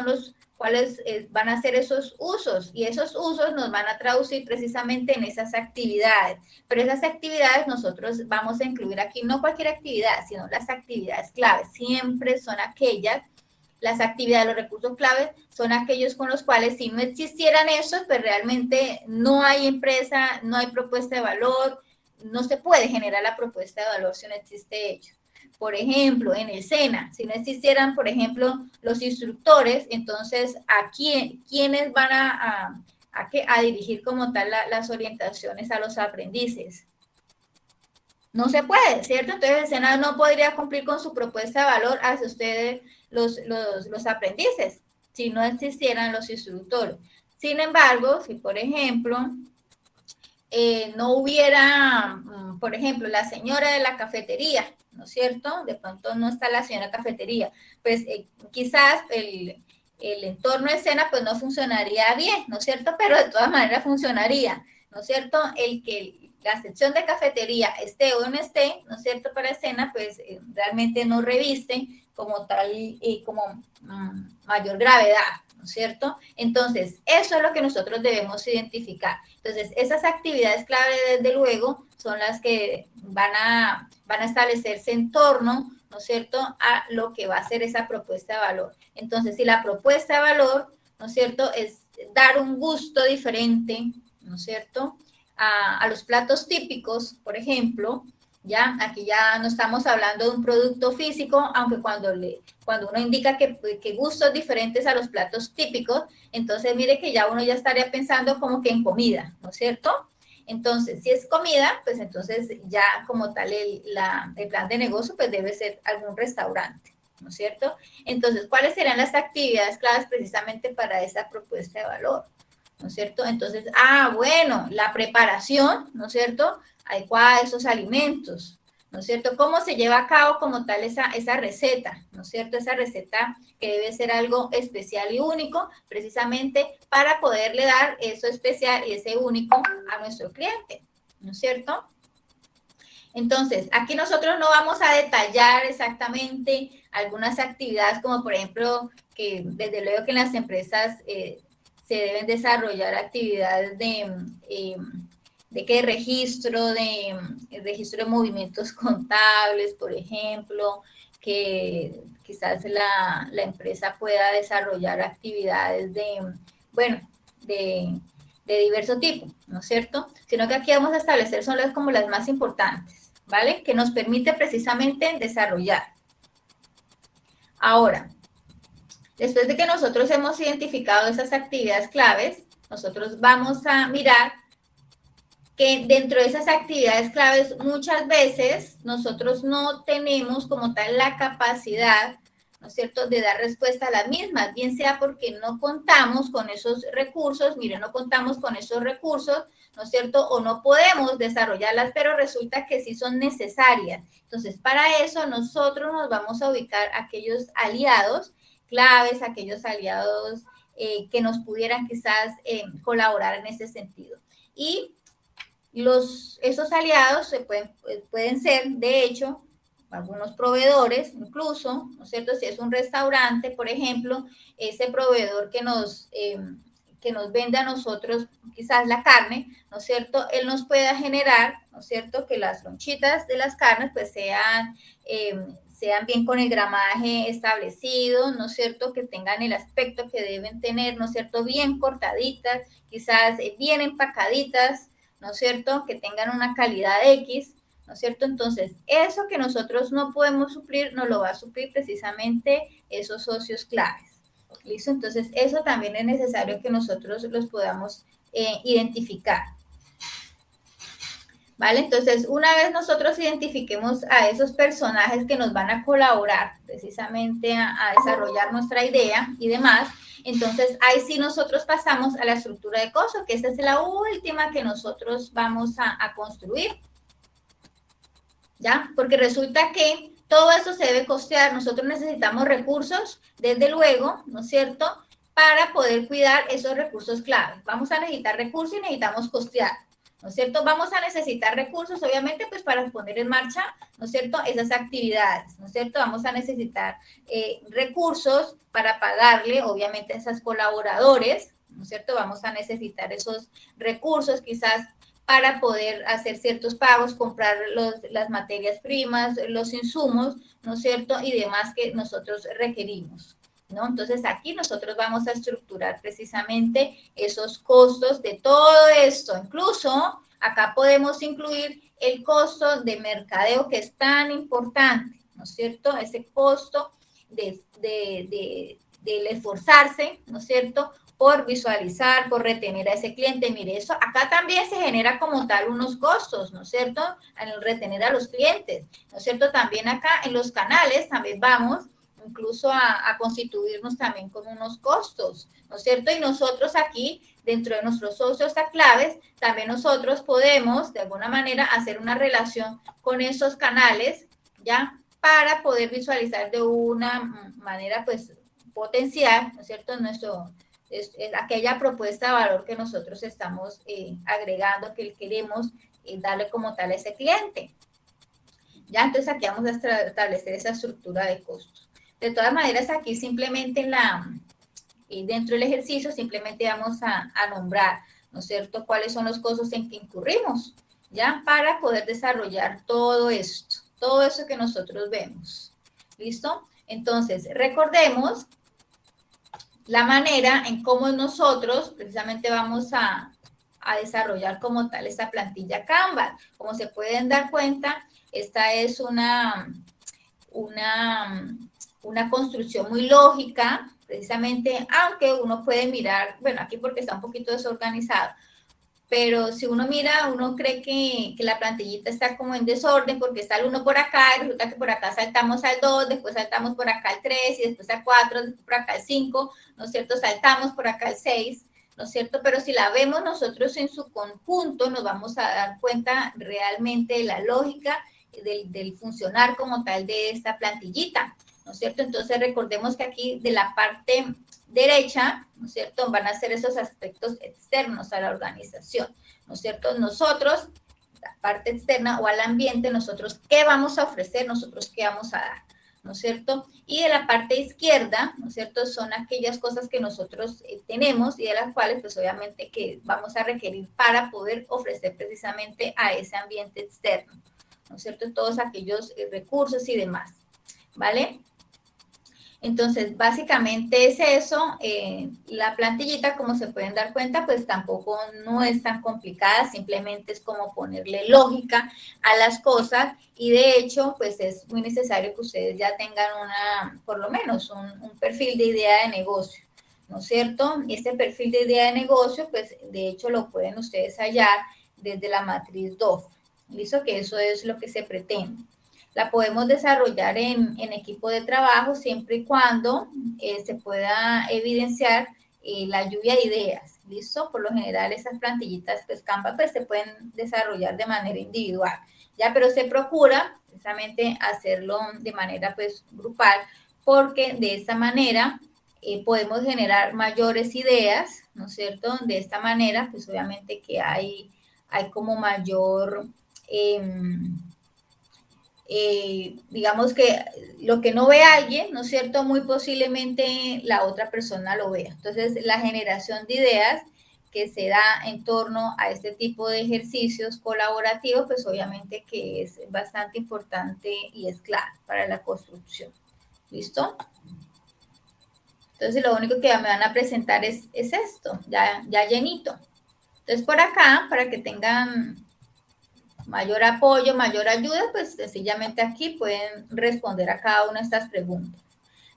van a ser esos usos? Y esos usos nos van a traducir precisamente en esas actividades. Pero esas actividades nosotros vamos a incluir aquí, no cualquier actividad, sino las actividades claves. Siempre son aquellas, las actividades, los recursos claves, son aquellos con los cuales si no existieran esos, pues realmente no hay empresa, no hay propuesta de valor, no se puede generar la propuesta de valor si no existe ello. Por ejemplo, en el SENA, si no existieran, por ejemplo, los instructores, entonces, ¿quiénes van a dirigir como tal las orientaciones a los aprendices? No se puede, ¿cierto? Entonces el SENA no podría cumplir con su propuesta de valor hacia ustedes, los aprendices, si no existieran los instructores. Sin embargo, si por ejemplo no hubiera, por ejemplo, la señora de la cafetería, ¿no es cierto? De pronto no está la señora cafetería, pues quizás el entorno de escena pues no funcionaría bien, ¿no es cierto? Pero de todas maneras funcionaría, ¿no es cierto? El que la sección de cafetería esté o no esté, ¿no es cierto? Para escena, pues realmente no reviste como tal y como mayor gravedad, ¿no es cierto? Entonces, eso es lo que nosotros debemos identificar. Entonces, esas actividades clave, desde luego, son las que van a establecerse en torno, ¿no es cierto?, a lo que va a ser esa propuesta de valor. Entonces, si la propuesta de valor, ¿no es cierto?, es dar un gusto diferente, ¿no es cierto?, a los platos típicos, por ejemplo, ya aquí ya no estamos hablando de un producto físico, aunque cuando uno indica que gustos diferentes a los platos típicos, entonces mire que ya uno ya estaría pensando como que en comida, ¿no es cierto? Entonces, si es comida, pues entonces ya como tal el plan de negocio pues debe ser algún restaurante, ¿no es cierto? Entonces, ¿cuáles serán las actividades claves precisamente para esa propuesta de valor? ¿No es cierto? Entonces, bueno, la preparación, ¿no es cierto?, adecuada de esos alimentos, ¿no es cierto? ¿Cómo se lleva a cabo como tal esa receta, ¿no es cierto? Esa receta que debe ser algo especial y único, precisamente para poderle dar eso especial y ese único a nuestro cliente, ¿no es cierto? Entonces, aquí nosotros no vamos a detallar exactamente algunas actividades, como por ejemplo, que desde luego que en las empresas se deben desarrollar actividades de registro de movimientos contables, por ejemplo, que quizás la empresa pueda desarrollar actividades de diverso tipo, ¿no es cierto? Sino que aquí vamos a establecer son como las más importantes, ¿vale? Que nos permite precisamente desarrollar. Ahora, después de que nosotros hemos identificado esas actividades claves, nosotros vamos a mirar que dentro de esas actividades claves muchas veces nosotros no tenemos como tal la capacidad, ¿no es cierto?, de dar respuesta a las mismas, bien sea porque no contamos con esos recursos, miren, no contamos con esos recursos, ¿no es cierto?, o no podemos desarrollarlas, pero resulta que sí son necesarias. Entonces, para eso nosotros nos vamos a ubicar aquellos aliados claves, aquellos aliados que nos pudieran quizás colaborar en ese sentido. Y esos aliados pueden ser, de hecho, algunos proveedores, incluso, ¿no es cierto? Si es un restaurante, por ejemplo, ese proveedor que nos vende a nosotros quizás la carne, ¿no es cierto? Él nos pueda generar, ¿no es cierto? Que las lonchitas de las carnes pues sean bien con el gramaje establecido, ¿no es cierto? Que tengan el aspecto que deben tener, ¿no es cierto? Bien cortaditas, quizás bien empacaditas, ¿no es cierto? Que tengan una calidad X, ¿no es cierto? Entonces, eso que nosotros no podemos suplir, nos lo va a suplir precisamente esos socios claves. ¿Listo? Entonces, eso también es necesario que nosotros los podamos identificar. ¿Vale? Entonces, una vez nosotros identifiquemos a esos personajes que nos van a colaborar precisamente a desarrollar nuestra idea y demás, entonces ahí sí nosotros pasamos a la estructura de cosas, que esa es la última que nosotros vamos a construir. ¿ya? Porque resulta que todo eso se debe costear. Nosotros necesitamos recursos, desde luego, ¿no es cierto?, para poder cuidar esos recursos claves. Vamos a necesitar recursos y necesitamos costear, ¿no es cierto? Vamos a necesitar recursos, obviamente, pues para poner en marcha, ¿no es cierto?, esas actividades, ¿no es cierto? Vamos a necesitar recursos para pagarle, obviamente, a esos colaboradores, ¿no es cierto? Vamos a necesitar esos recursos, quizás para poder hacer ciertos pagos, comprar las materias primas, los insumos, ¿no es cierto?, y demás que nosotros requerimos, ¿no? Entonces aquí nosotros vamos a estructurar precisamente esos costos de todo esto. Incluso acá podemos incluir el costo de mercadeo, que es tan importante, ¿no es cierto? Ese costo del esforzarse, ¿no es cierto?, por visualizar, por retener a ese cliente. Mire, eso acá también se genera como tal unos costos, ¿no es cierto?, en el retener a los clientes, ¿no es cierto? También acá en los canales también vamos incluso a constituirnos también con unos costos, ¿no es cierto? Y nosotros aquí, dentro de nuestros socios a claves, también nosotros podemos, de alguna manera, hacer una relación con esos canales, ¿ya?, para poder visualizar de una manera, pues, potencial, ¿no es cierto?, es aquella propuesta de valor que nosotros estamos agregando, que queremos darle como tal a ese cliente. Ya, entonces aquí vamos a establecer esa estructura de costos. De todas maneras, aquí simplemente dentro del ejercicio, simplemente vamos a nombrar, ¿no es cierto?, cuáles son los costos en que incurrimos, ¿ya?, para poder desarrollar todo esto, todo eso que nosotros vemos. ¿Listo? Entonces, recordemos la manera en cómo nosotros precisamente vamos a desarrollar como tal esta plantilla Canva. Como se pueden dar cuenta, esta es una construcción muy lógica, precisamente, aunque uno puede mirar, bueno, aquí porque está un poquito desorganizado, pero si uno mira, uno cree que la plantillita está como en desorden porque está el 1 por acá y resulta que por acá saltamos al 2, después saltamos por acá al 3 y después al 4, después por acá al 5, ¿no es cierto? Saltamos por acá al 6, ¿no es cierto? Pero si la vemos nosotros en su conjunto, nos vamos a dar cuenta realmente de la lógica del funcionar como tal de esta plantillita, ¿no es cierto? Entonces recordemos que aquí de la parte derecha, ¿no es cierto?, van a ser esos aspectos externos a la organización, ¿no es cierto? Nosotros, la parte externa o al ambiente, nosotros qué vamos a ofrecer, nosotros qué vamos a dar, ¿no es cierto? Y de la parte izquierda, ¿no es cierto?, son aquellas cosas que nosotros tenemos y de las cuales, pues obviamente que vamos a requerir para poder ofrecer precisamente a ese ambiente externo, ¿no es cierto?, todos aquellos recursos y demás, ¿vale? Entonces, básicamente es eso. La plantillita, como se pueden dar cuenta, pues tampoco no es tan complicada, simplemente es como ponerle lógica a las cosas y de hecho, pues es muy necesario que ustedes ya tengan por lo menos un perfil de idea de negocio, ¿no es cierto? Este perfil de idea de negocio, pues de hecho lo pueden ustedes hallar desde la matriz DOF. ¿Listo? Que eso es lo que se pretende. La podemos desarrollar en equipo de trabajo siempre y cuando se pueda evidenciar la lluvia de ideas, ¿listo? Por lo general esas plantillitas pues Canva pues se pueden desarrollar de manera individual, ¿ya? Pero se procura precisamente hacerlo de manera pues grupal porque de esta manera podemos generar mayores ideas, ¿no es cierto? De esta manera pues obviamente que hay como mayor... digamos que lo que no ve alguien, ¿no es cierto?, muy posiblemente la otra persona lo vea. Entonces, la generación de ideas que se da en torno a este tipo de ejercicios colaborativos, pues obviamente que es bastante importante y es clave para la construcción. ¿Listo? Entonces, lo único que me van a presentar es esto, ya llenito. Entonces, por acá, para que tengan mayor apoyo, mayor ayuda, pues sencillamente aquí pueden responder a cada una de estas preguntas,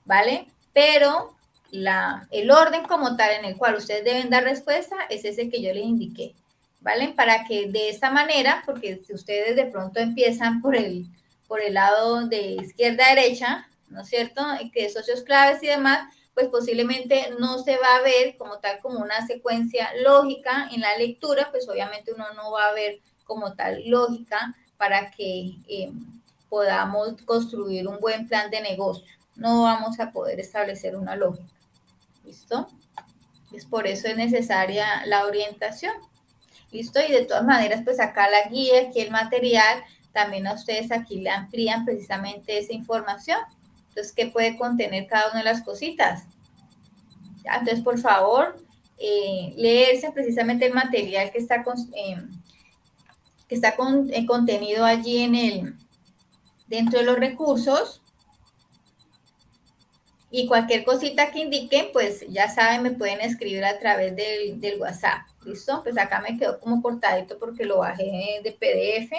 ¿vale? Pero el orden como tal en el cual ustedes deben dar respuesta es ese que yo les indiqué, ¿vale? Para que de esta manera, porque si ustedes de pronto empiezan por el lado de izquierda a derecha, ¿no es cierto?, que socios claves y demás, pues posiblemente no se va a ver como tal como una secuencia lógica en la lectura, pues obviamente uno no va a ver como tal lógica para que podamos construir un buen plan de negocio. No vamos a poder establecer una lógica. ¿Listo? Pues por eso es necesaria la orientación. ¿Listo? Y de todas maneras, pues acá la guía, aquí el material, también a ustedes aquí le amplían precisamente esa información. Entonces, ¿qué puede contener cada una de las cositas? ¿Ya? Entonces, por favor, leerse precisamente el material que está contenido allí dentro de los recursos. Y cualquier cosita que indiquen, pues ya saben, me pueden escribir a través del WhatsApp. ¿Listo? Pues acá me quedó como cortadito porque lo bajé de PDF.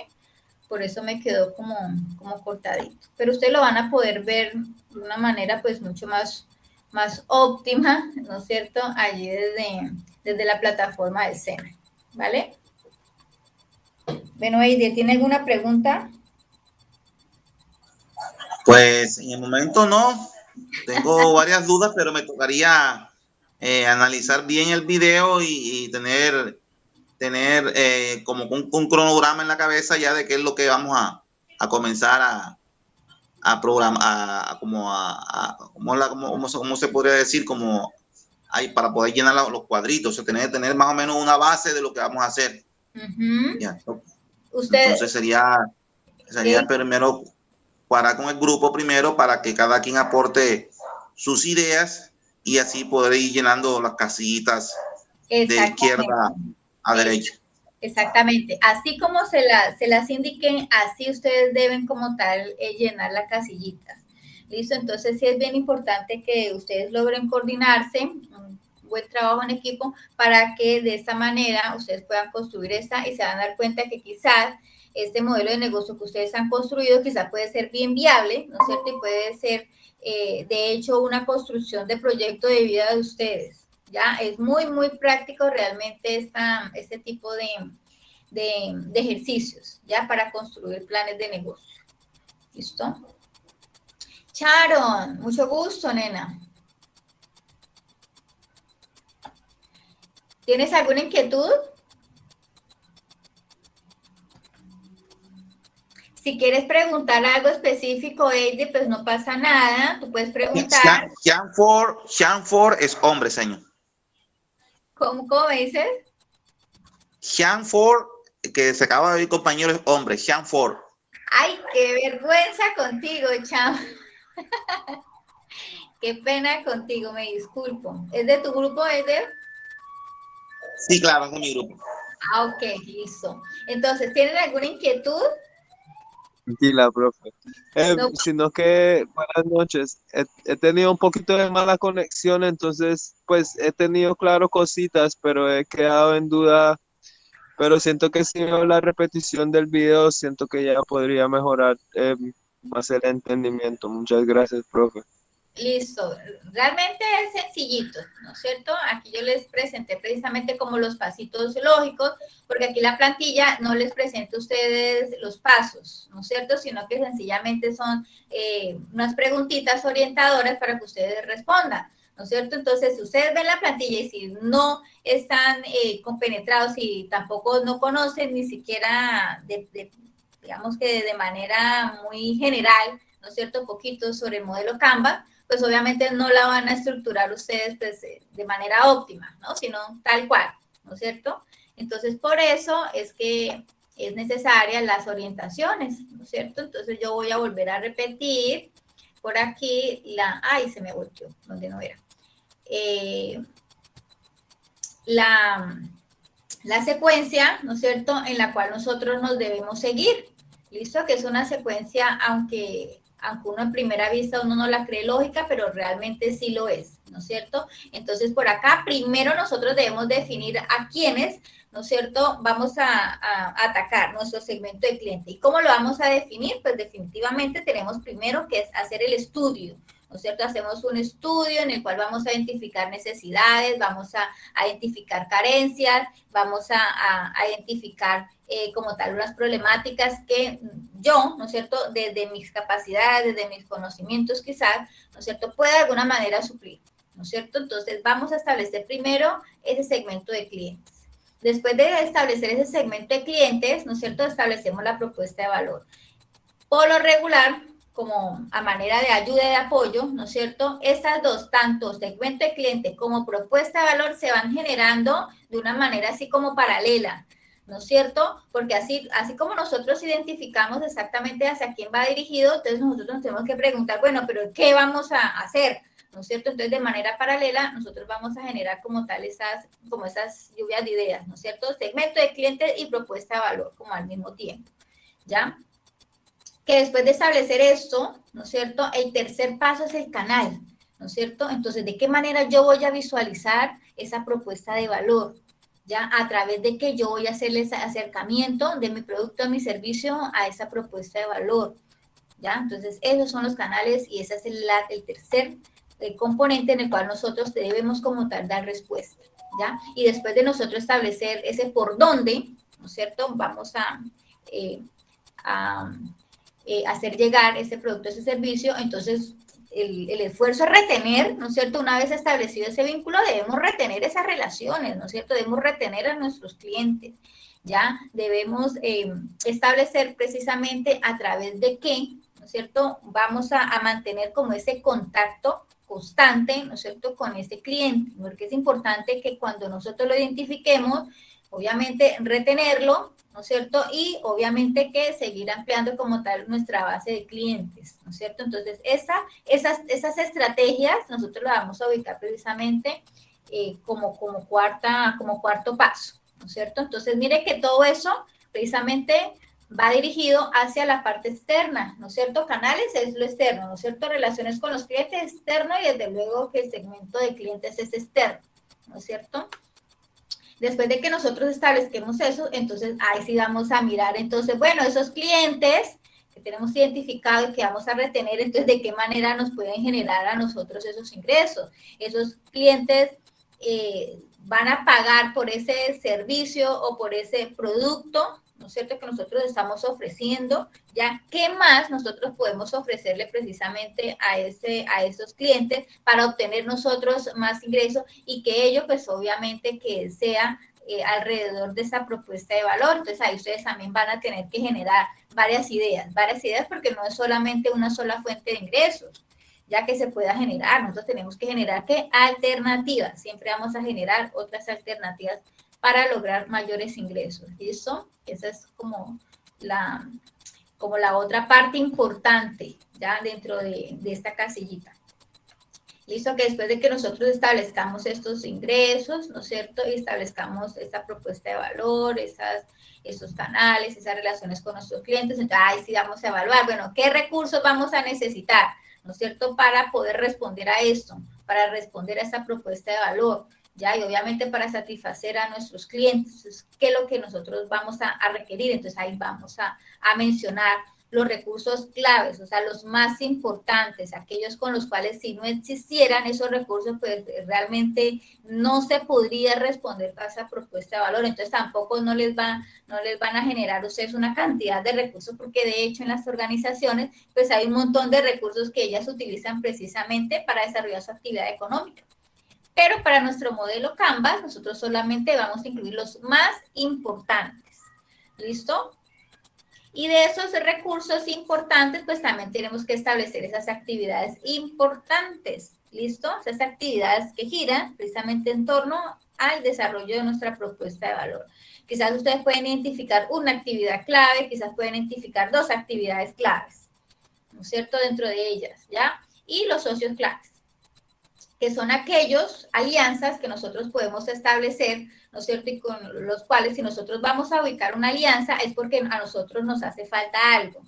Por eso me quedó como cortadito. Pero ustedes lo van a poder ver de una manera pues mucho más óptima, ¿no es cierto? Allí desde la plataforma de SENA. ¿Vale? Bueno, Eide, ¿tiene alguna pregunta? Pues en el momento no. Tengo varias dudas, pero me tocaría analizar bien el video y tener como un cronograma en la cabeza ya de qué es lo que vamos a comenzar a programar, ¿cómo se podría decir? Como para poder llenar los cuadritos, o sea, tener más o menos una base de lo que vamos a hacer. Ya, entonces sería primero parar con el grupo primero para que cada quien aporte sus ideas y así poder ir llenando las casillitas de izquierda a derecha. Exactamente. Así como se las indiquen, así ustedes deben como tal llenar la casillita. ¿Listo? Entonces sí es bien importante que ustedes logren coordinarse, un buen trabajo en equipo, para que de esta manera ustedes puedan construir esta y se van a dar cuenta que quizás este modelo de negocio que ustedes han construido quizás puede ser bien viable, ¿no es cierto? Y puede ser, de hecho, una construcción de proyecto de vida de ustedes. ¿Ya? Es muy práctico realmente este tipo de ejercicios, ¿ya? Para construir planes de negocio. ¿Listo? Sharon, mucho gusto, nena. ¿Tienes alguna inquietud? Si quieres preguntar algo específico, Eide, pues no pasa nada. Tú puedes preguntar. Shanford es hombre, señor. ¿Cómo me dices? Shanford, que se acaba de ir compañero, es hombre. Shanford. Ay, qué vergüenza contigo, chamo. Qué pena contigo, me disculpo. ¿Es de tu grupo, Eder? Sí, claro, es de mi grupo. Ah, ok, listo. Entonces, ¿tienen alguna inquietud? Tranquila, profe. No. Sino que, buenas noches. He tenido un poquito de mala conexión, entonces, pues he tenido claro cositas, pero he quedado en duda. Pero siento que si veo la repetición del video, siento que ya podría mejorar más el entendimiento. Muchas gracias, profe. Listo, realmente es sencillito, ¿no es cierto? Aquí yo les presenté precisamente como los pasitos lógicos, porque aquí la plantilla no les presenta a ustedes los pasos, ¿no es cierto? Sino que sencillamente son unas preguntitas orientadoras para que ustedes respondan, ¿no es cierto? Entonces, si ustedes ven la plantilla y si no están compenetrados y tampoco no conocen ni siquiera, digamos que de manera muy general, ¿no es cierto?, poquito sobre el modelo Canva, pues obviamente no la van a estructurar ustedes pues, de manera óptima, ¿no? Sino tal cual, ¿no es cierto? Entonces, por eso es que es necesaria las orientaciones, ¿no es cierto? Entonces, yo voy a volver a repetir por aquí ay, se me volteó, donde no era. La secuencia, ¿no es cierto?, en la cual nosotros nos debemos seguir, ¿listo? Que es una secuencia, aunque uno en primera vista uno no la cree lógica, pero realmente sí lo es, ¿no es cierto? Entonces, por acá, primero nosotros debemos definir a quiénes, ¿no es cierto?, vamos a atacar nuestro segmento de cliente. ¿Y cómo lo vamos a definir? Pues definitivamente tenemos primero que hacer el estudio, ¿no es cierto? Hacemos un estudio en el cual vamos a identificar necesidades, vamos a identificar carencias, vamos a identificar como tal unas problemáticas que yo, ¿no es cierto?, desde mis capacidades, desde mis conocimientos quizás, ¿no es cierto?, pueda de alguna manera suplir, ¿no es cierto? Entonces vamos a establecer primero ese segmento de clientes. Después de establecer ese segmento de clientes, ¿no es cierto?, establecemos la propuesta de valor. Por lo regular, como a manera de ayuda y de apoyo, ¿no es cierto?, estas dos, tanto segmento de cliente como propuesta de valor, se van generando de una manera así como paralela, ¿no es cierto? Porque así como nosotros identificamos exactamente hacia quién va dirigido, entonces nosotros nos tenemos que preguntar, bueno, pero ¿qué vamos a hacer? ¿No es cierto? Entonces, de manera paralela, nosotros vamos a generar como tal esas lluvias de ideas, ¿no es cierto? Segmento de clientes y propuesta de valor, como al mismo tiempo, ¿ya? Que después de establecer esto, ¿no es cierto?, el tercer paso es el canal, ¿no es cierto? Entonces, ¿de qué manera yo voy a visualizar esa propuesta de valor? ¿Ya? A través de que yo voy a hacerle ese acercamiento de mi producto o mi servicio a esa propuesta de valor, ¿ya? Entonces, esos son los canales y ese es el tercer componente en el cual nosotros debemos como tal dar respuesta, ¿ya? Y después de nosotros establecer ese por dónde, ¿no es cierto?, vamos a hacer llegar ese producto, ese servicio, entonces el esfuerzo es retener, ¿no es cierto? Una vez establecido ese vínculo, debemos retener esas relaciones, ¿no es cierto? Debemos retener a nuestros clientes, ¿ya? Debemos establecer precisamente a través de qué, ¿no es cierto?, vamos a mantener como ese contacto constante, ¿no es cierto?, con ese cliente, porque es importante que cuando nosotros lo identifiquemos, obviamente retenerlo, ¿no es cierto? Y obviamente que seguir ampliando como tal nuestra base de clientes, ¿no es cierto? Entonces, esas estrategias nosotros las vamos a ubicar precisamente como cuarto paso, ¿no es cierto? Entonces, mire que todo eso precisamente va dirigido hacia la parte externa, ¿no es cierto? Canales es lo externo, ¿no es cierto? Relaciones con los clientes externo y desde luego que el segmento de clientes es externo, ¿no es cierto? Después de que nosotros establezquemos eso, entonces ahí sí vamos a mirar, entonces, bueno, esos clientes que tenemos identificados y que vamos a retener, entonces, ¿de qué manera nos pueden generar a nosotros esos ingresos? Esos clientes van a pagar por ese servicio o por ese producto, ¿no es cierto?, que nosotros estamos ofreciendo, ¿ya? ¿Qué más nosotros podemos ofrecerle precisamente a esos clientes para obtener nosotros más ingresos y que ello, pues, obviamente, que sea alrededor de esa propuesta de valor? Entonces, ahí ustedes también van a tener que generar varias ideas, porque no es solamente una sola fuente de ingresos, ya que se pueda generar. Nosotros tenemos que generar, ¿qué? Alternativas. Siempre vamos a generar otras alternativas para lograr mayores ingresos. ¿Listo? Esa es como la otra parte importante, ya dentro de esta casillita. ¿Listo? Que después de que nosotros establezcamos estos ingresos, ¿no es cierto?, y establezcamos esta propuesta de valor, esos canales, esas relaciones con nuestros clientes, entonces ahí sí vamos a evaluar, bueno, ¿qué recursos vamos a necesitar?, ¿no es cierto?, para poder responder a esto, para responder a esta propuesta de valor, ¿ya? Y obviamente para satisfacer a nuestros clientes. Entonces, ¿qué es lo que nosotros vamos a requerir? Entonces ahí vamos a mencionar los recursos claves, o sea, los más importantes, aquellos con los cuales si no existieran esos recursos, pues realmente no se podría responder a esa propuesta de valor. Entonces tampoco no les van a generar ustedes una cantidad de recursos, porque de hecho en las organizaciones pues hay un montón de recursos que ellas utilizan precisamente para desarrollar su actividad económica. Pero para nuestro modelo Canvas, nosotros solamente vamos a incluir los más importantes. ¿Listo? Y de esos recursos importantes, pues también tenemos que establecer esas actividades importantes, ¿listo? Esas actividades que giran precisamente en torno al desarrollo de nuestra propuesta de valor. Quizás ustedes pueden identificar una actividad clave, quizás pueden identificar dos actividades claves, ¿no es cierto?, dentro de ellas, ¿ya? Y los socios claves, que son aquellos alianzas que nosotros podemos establecer, ¿no es cierto?, y con los cuales si nosotros vamos a ubicar una alianza es porque a nosotros nos hace falta algo,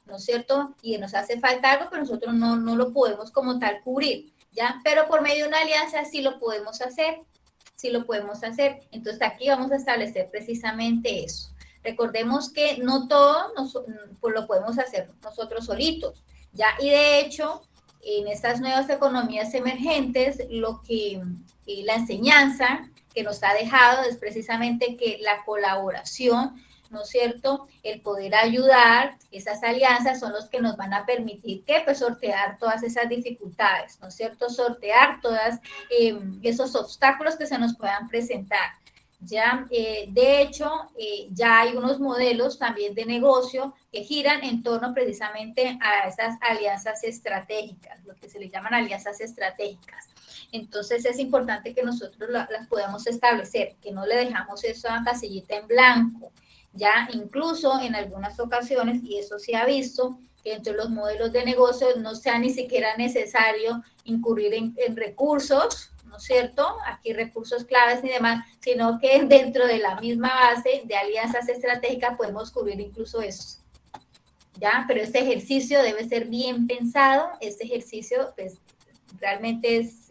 ¿no es cierto? Y nos hace falta algo, pero nosotros no lo podemos como tal cubrir, ¿ya? Pero por medio de una alianza sí lo podemos hacer, Entonces aquí vamos a establecer precisamente eso. Recordemos que no todo pues lo podemos hacer nosotros solitos, ¿ya? Y de hecho, en estas nuevas economías emergentes, la enseñanza que nos ha dejado es precisamente que la colaboración, ¿no es cierto?, el poder ayudar, esas alianzas son los que nos van a permitir que, pues, sortear todas esas dificultades, ¿no es cierto?, sortear todos esos obstáculos que se nos puedan presentar, Ya, de hecho, ya hay unos modelos también de negocio que giran en torno precisamente a esas alianzas estratégicas, lo que se le llaman alianzas estratégicas. Entonces es importante que nosotros las podamos establecer, que no le dejamos esa casillita en blanco. Ya incluso en algunas ocasiones, y eso se ha visto, que entre los modelos de negocio no sea ni siquiera necesario incurrir en recursos, ¿no es cierto? Aquí recursos claves y demás, sino que dentro de la misma base de alianzas estratégicas podemos cubrir incluso eso. ¿Ya? Pero este ejercicio debe ser bien pensado, este ejercicio pues realmente es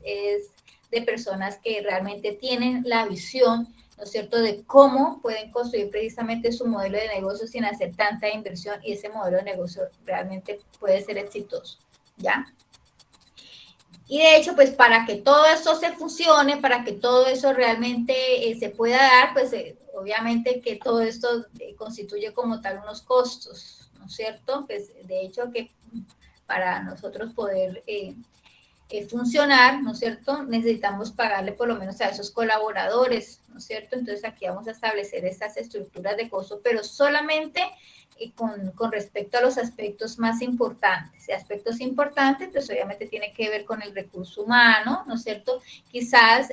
de personas que realmente tienen la visión, ¿no es cierto?, de cómo pueden construir precisamente su modelo de negocio sin hacer tanta inversión y ese modelo de negocio realmente puede ser exitoso, ¿ya? Y de hecho, pues para que todo esto se funcione, para que todo eso realmente se pueda dar, pues obviamente que todo esto constituye como tal unos costos, ¿no es cierto? Pues de hecho que para nosotros poder funcionar, ¿no es cierto? Necesitamos pagarle por lo menos a esos colaboradores, ¿no es cierto? Entonces aquí vamos a establecer estas estructuras de costo, pero solamente con respecto a los aspectos más importantes. Y aspectos importantes, pues obviamente tiene que ver con el recurso humano, ¿no es cierto? Quizás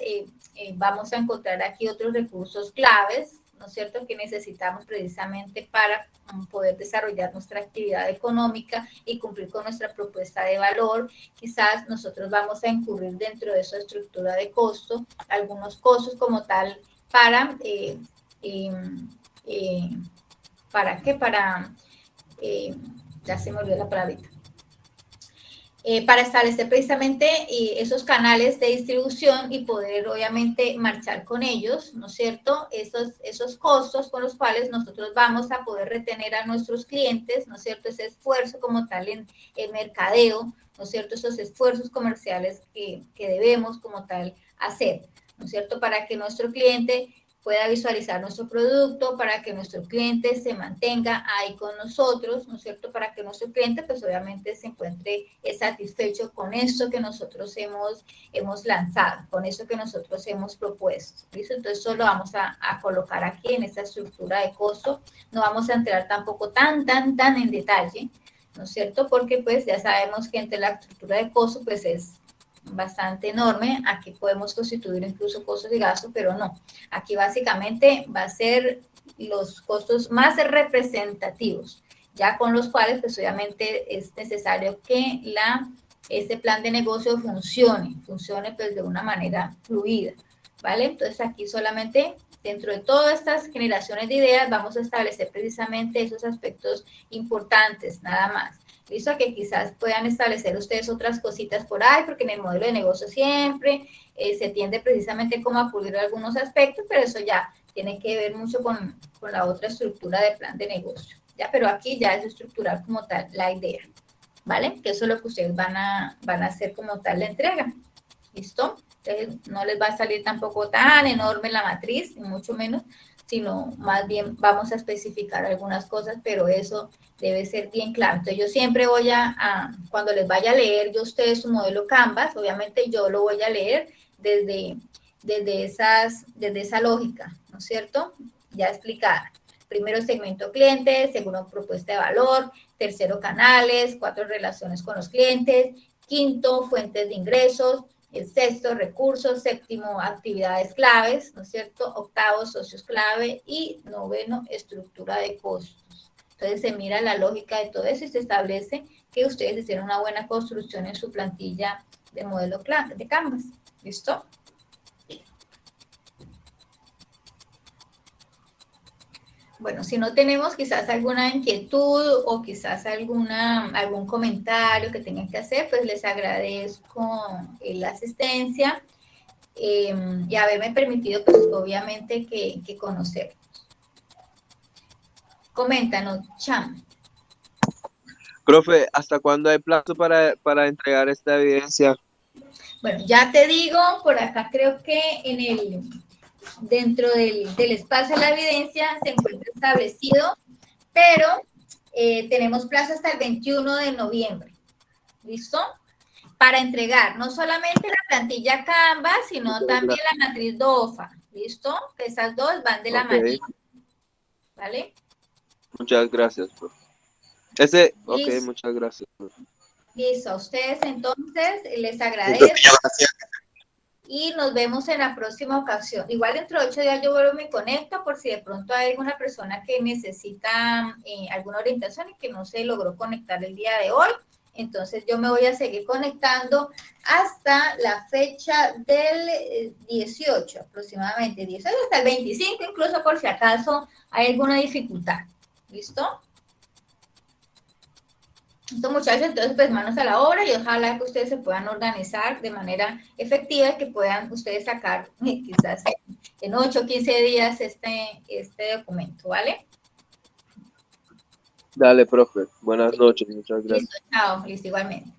vamos a encontrar aquí otros recursos claves, ¿no es cierto?, que necesitamos precisamente para poder desarrollar nuestra actividad económica y cumplir con nuestra propuesta de valor. Quizás nosotros vamos a incurrir dentro de esa estructura de costo, algunos costos como tal para, ¿para qué? Para, ya se me olvidó la palabra. Para establecer precisamente esos canales de distribución y poder obviamente marchar con ellos, ¿no es cierto? Esos costos con los cuales nosotros vamos a poder retener a nuestros clientes, ¿no es cierto? Ese esfuerzo como tal en mercadeo, ¿no es cierto? Esos esfuerzos comerciales que debemos como tal hacer, ¿no es cierto? Para que nuestro cliente pueda visualizar nuestro producto, para que nuestro cliente se mantenga ahí con nosotros, ¿no es cierto? Para que nuestro cliente, pues obviamente se encuentre satisfecho con esto que nosotros hemos lanzado, con eso que nosotros hemos propuesto, ¿listo? Entonces, eso lo vamos a colocar aquí en esta estructura de costo. No vamos a entrar tampoco tan en detalle, ¿no es cierto? Porque pues ya sabemos que entre la estructura de costo, pues es bastante enorme. Aquí podemos constituir incluso costos y gastos, pero no. Aquí básicamente va a ser los costos más representativos, ya con los cuales pues obviamente es necesario que este plan de negocio funcione pues de una manera fluida, ¿vale? Entonces aquí solamente dentro de todas estas generaciones de ideas vamos a establecer precisamente esos aspectos importantes, nada más. ¿Listo? Que quizás puedan establecer ustedes otras cositas por ahí, porque en el modelo de negocio siempre se tiende precisamente como a cubrir algunos aspectos, pero eso ya tiene que ver mucho con la otra estructura de plan de negocio, ¿ya? Pero aquí ya es estructurar como tal la idea, ¿vale? Que eso es lo que ustedes van a hacer como tal la entrega, ¿listo? Entonces no les va a salir tampoco tan enorme la matriz, ni mucho menos, sino más bien vamos a especificar algunas cosas, pero eso debe ser bien claro. Entonces yo siempre voy cuando les vaya a leer yo a ustedes su modelo Canvas, obviamente yo lo voy a leer desde esa lógica, ¿no es cierto? Ya explicada. Primero, segmento cliente, segundo, propuesta de valor, tercero, canales, cuatro, relaciones con los clientes, quinto, fuentes de ingresos, el sexto, recursos, séptimo, actividades claves, ¿no es cierto? Octavo, socios clave y noveno, estructura de costos. Entonces se mira la lógica de todo eso y se establece que ustedes hicieron una buena construcción en su plantilla de modelo de Canvas. ¿Listo? Bueno, si no tenemos quizás alguna inquietud o quizás algún comentario que tengan que hacer, pues les agradezco la asistencia y haberme permitido, pues obviamente, que conocerlos. Coméntanos, Cham. Profe, ¿hasta cuándo hay plazo para entregar esta evidencia? Bueno, ya te digo, por acá creo que dentro del espacio de la evidencia se encuentra establecido, pero tenemos plazo hasta el 21 de noviembre. ¿Listo? Para entregar no solamente la plantilla Canvas, sino también la matriz DOFA. ¿Listo? Esas dos van de la manita. ¿Vale? Muchas gracias, profe. Ok, muchas gracias, profe. Listo, a ustedes entonces les agradezco. Y nos vemos en la próxima ocasión. Igual dentro de 8 días yo vuelvo y me conecto por si de pronto hay alguna persona que necesita alguna orientación y que no se logró conectar el día de hoy. Entonces yo me voy a seguir conectando hasta la fecha del 18 aproximadamente, 18 hasta el 25 incluso por si acaso hay alguna dificultad. ¿Listo? Listo, muchachos, entonces pues manos a la obra y ojalá que ustedes se puedan organizar de manera efectiva y que puedan ustedes sacar quizás en 8 o 15 días este documento, ¿vale? Dale, profe. Buenas noches, muchas gracias. Listo, chao, listo, igualmente.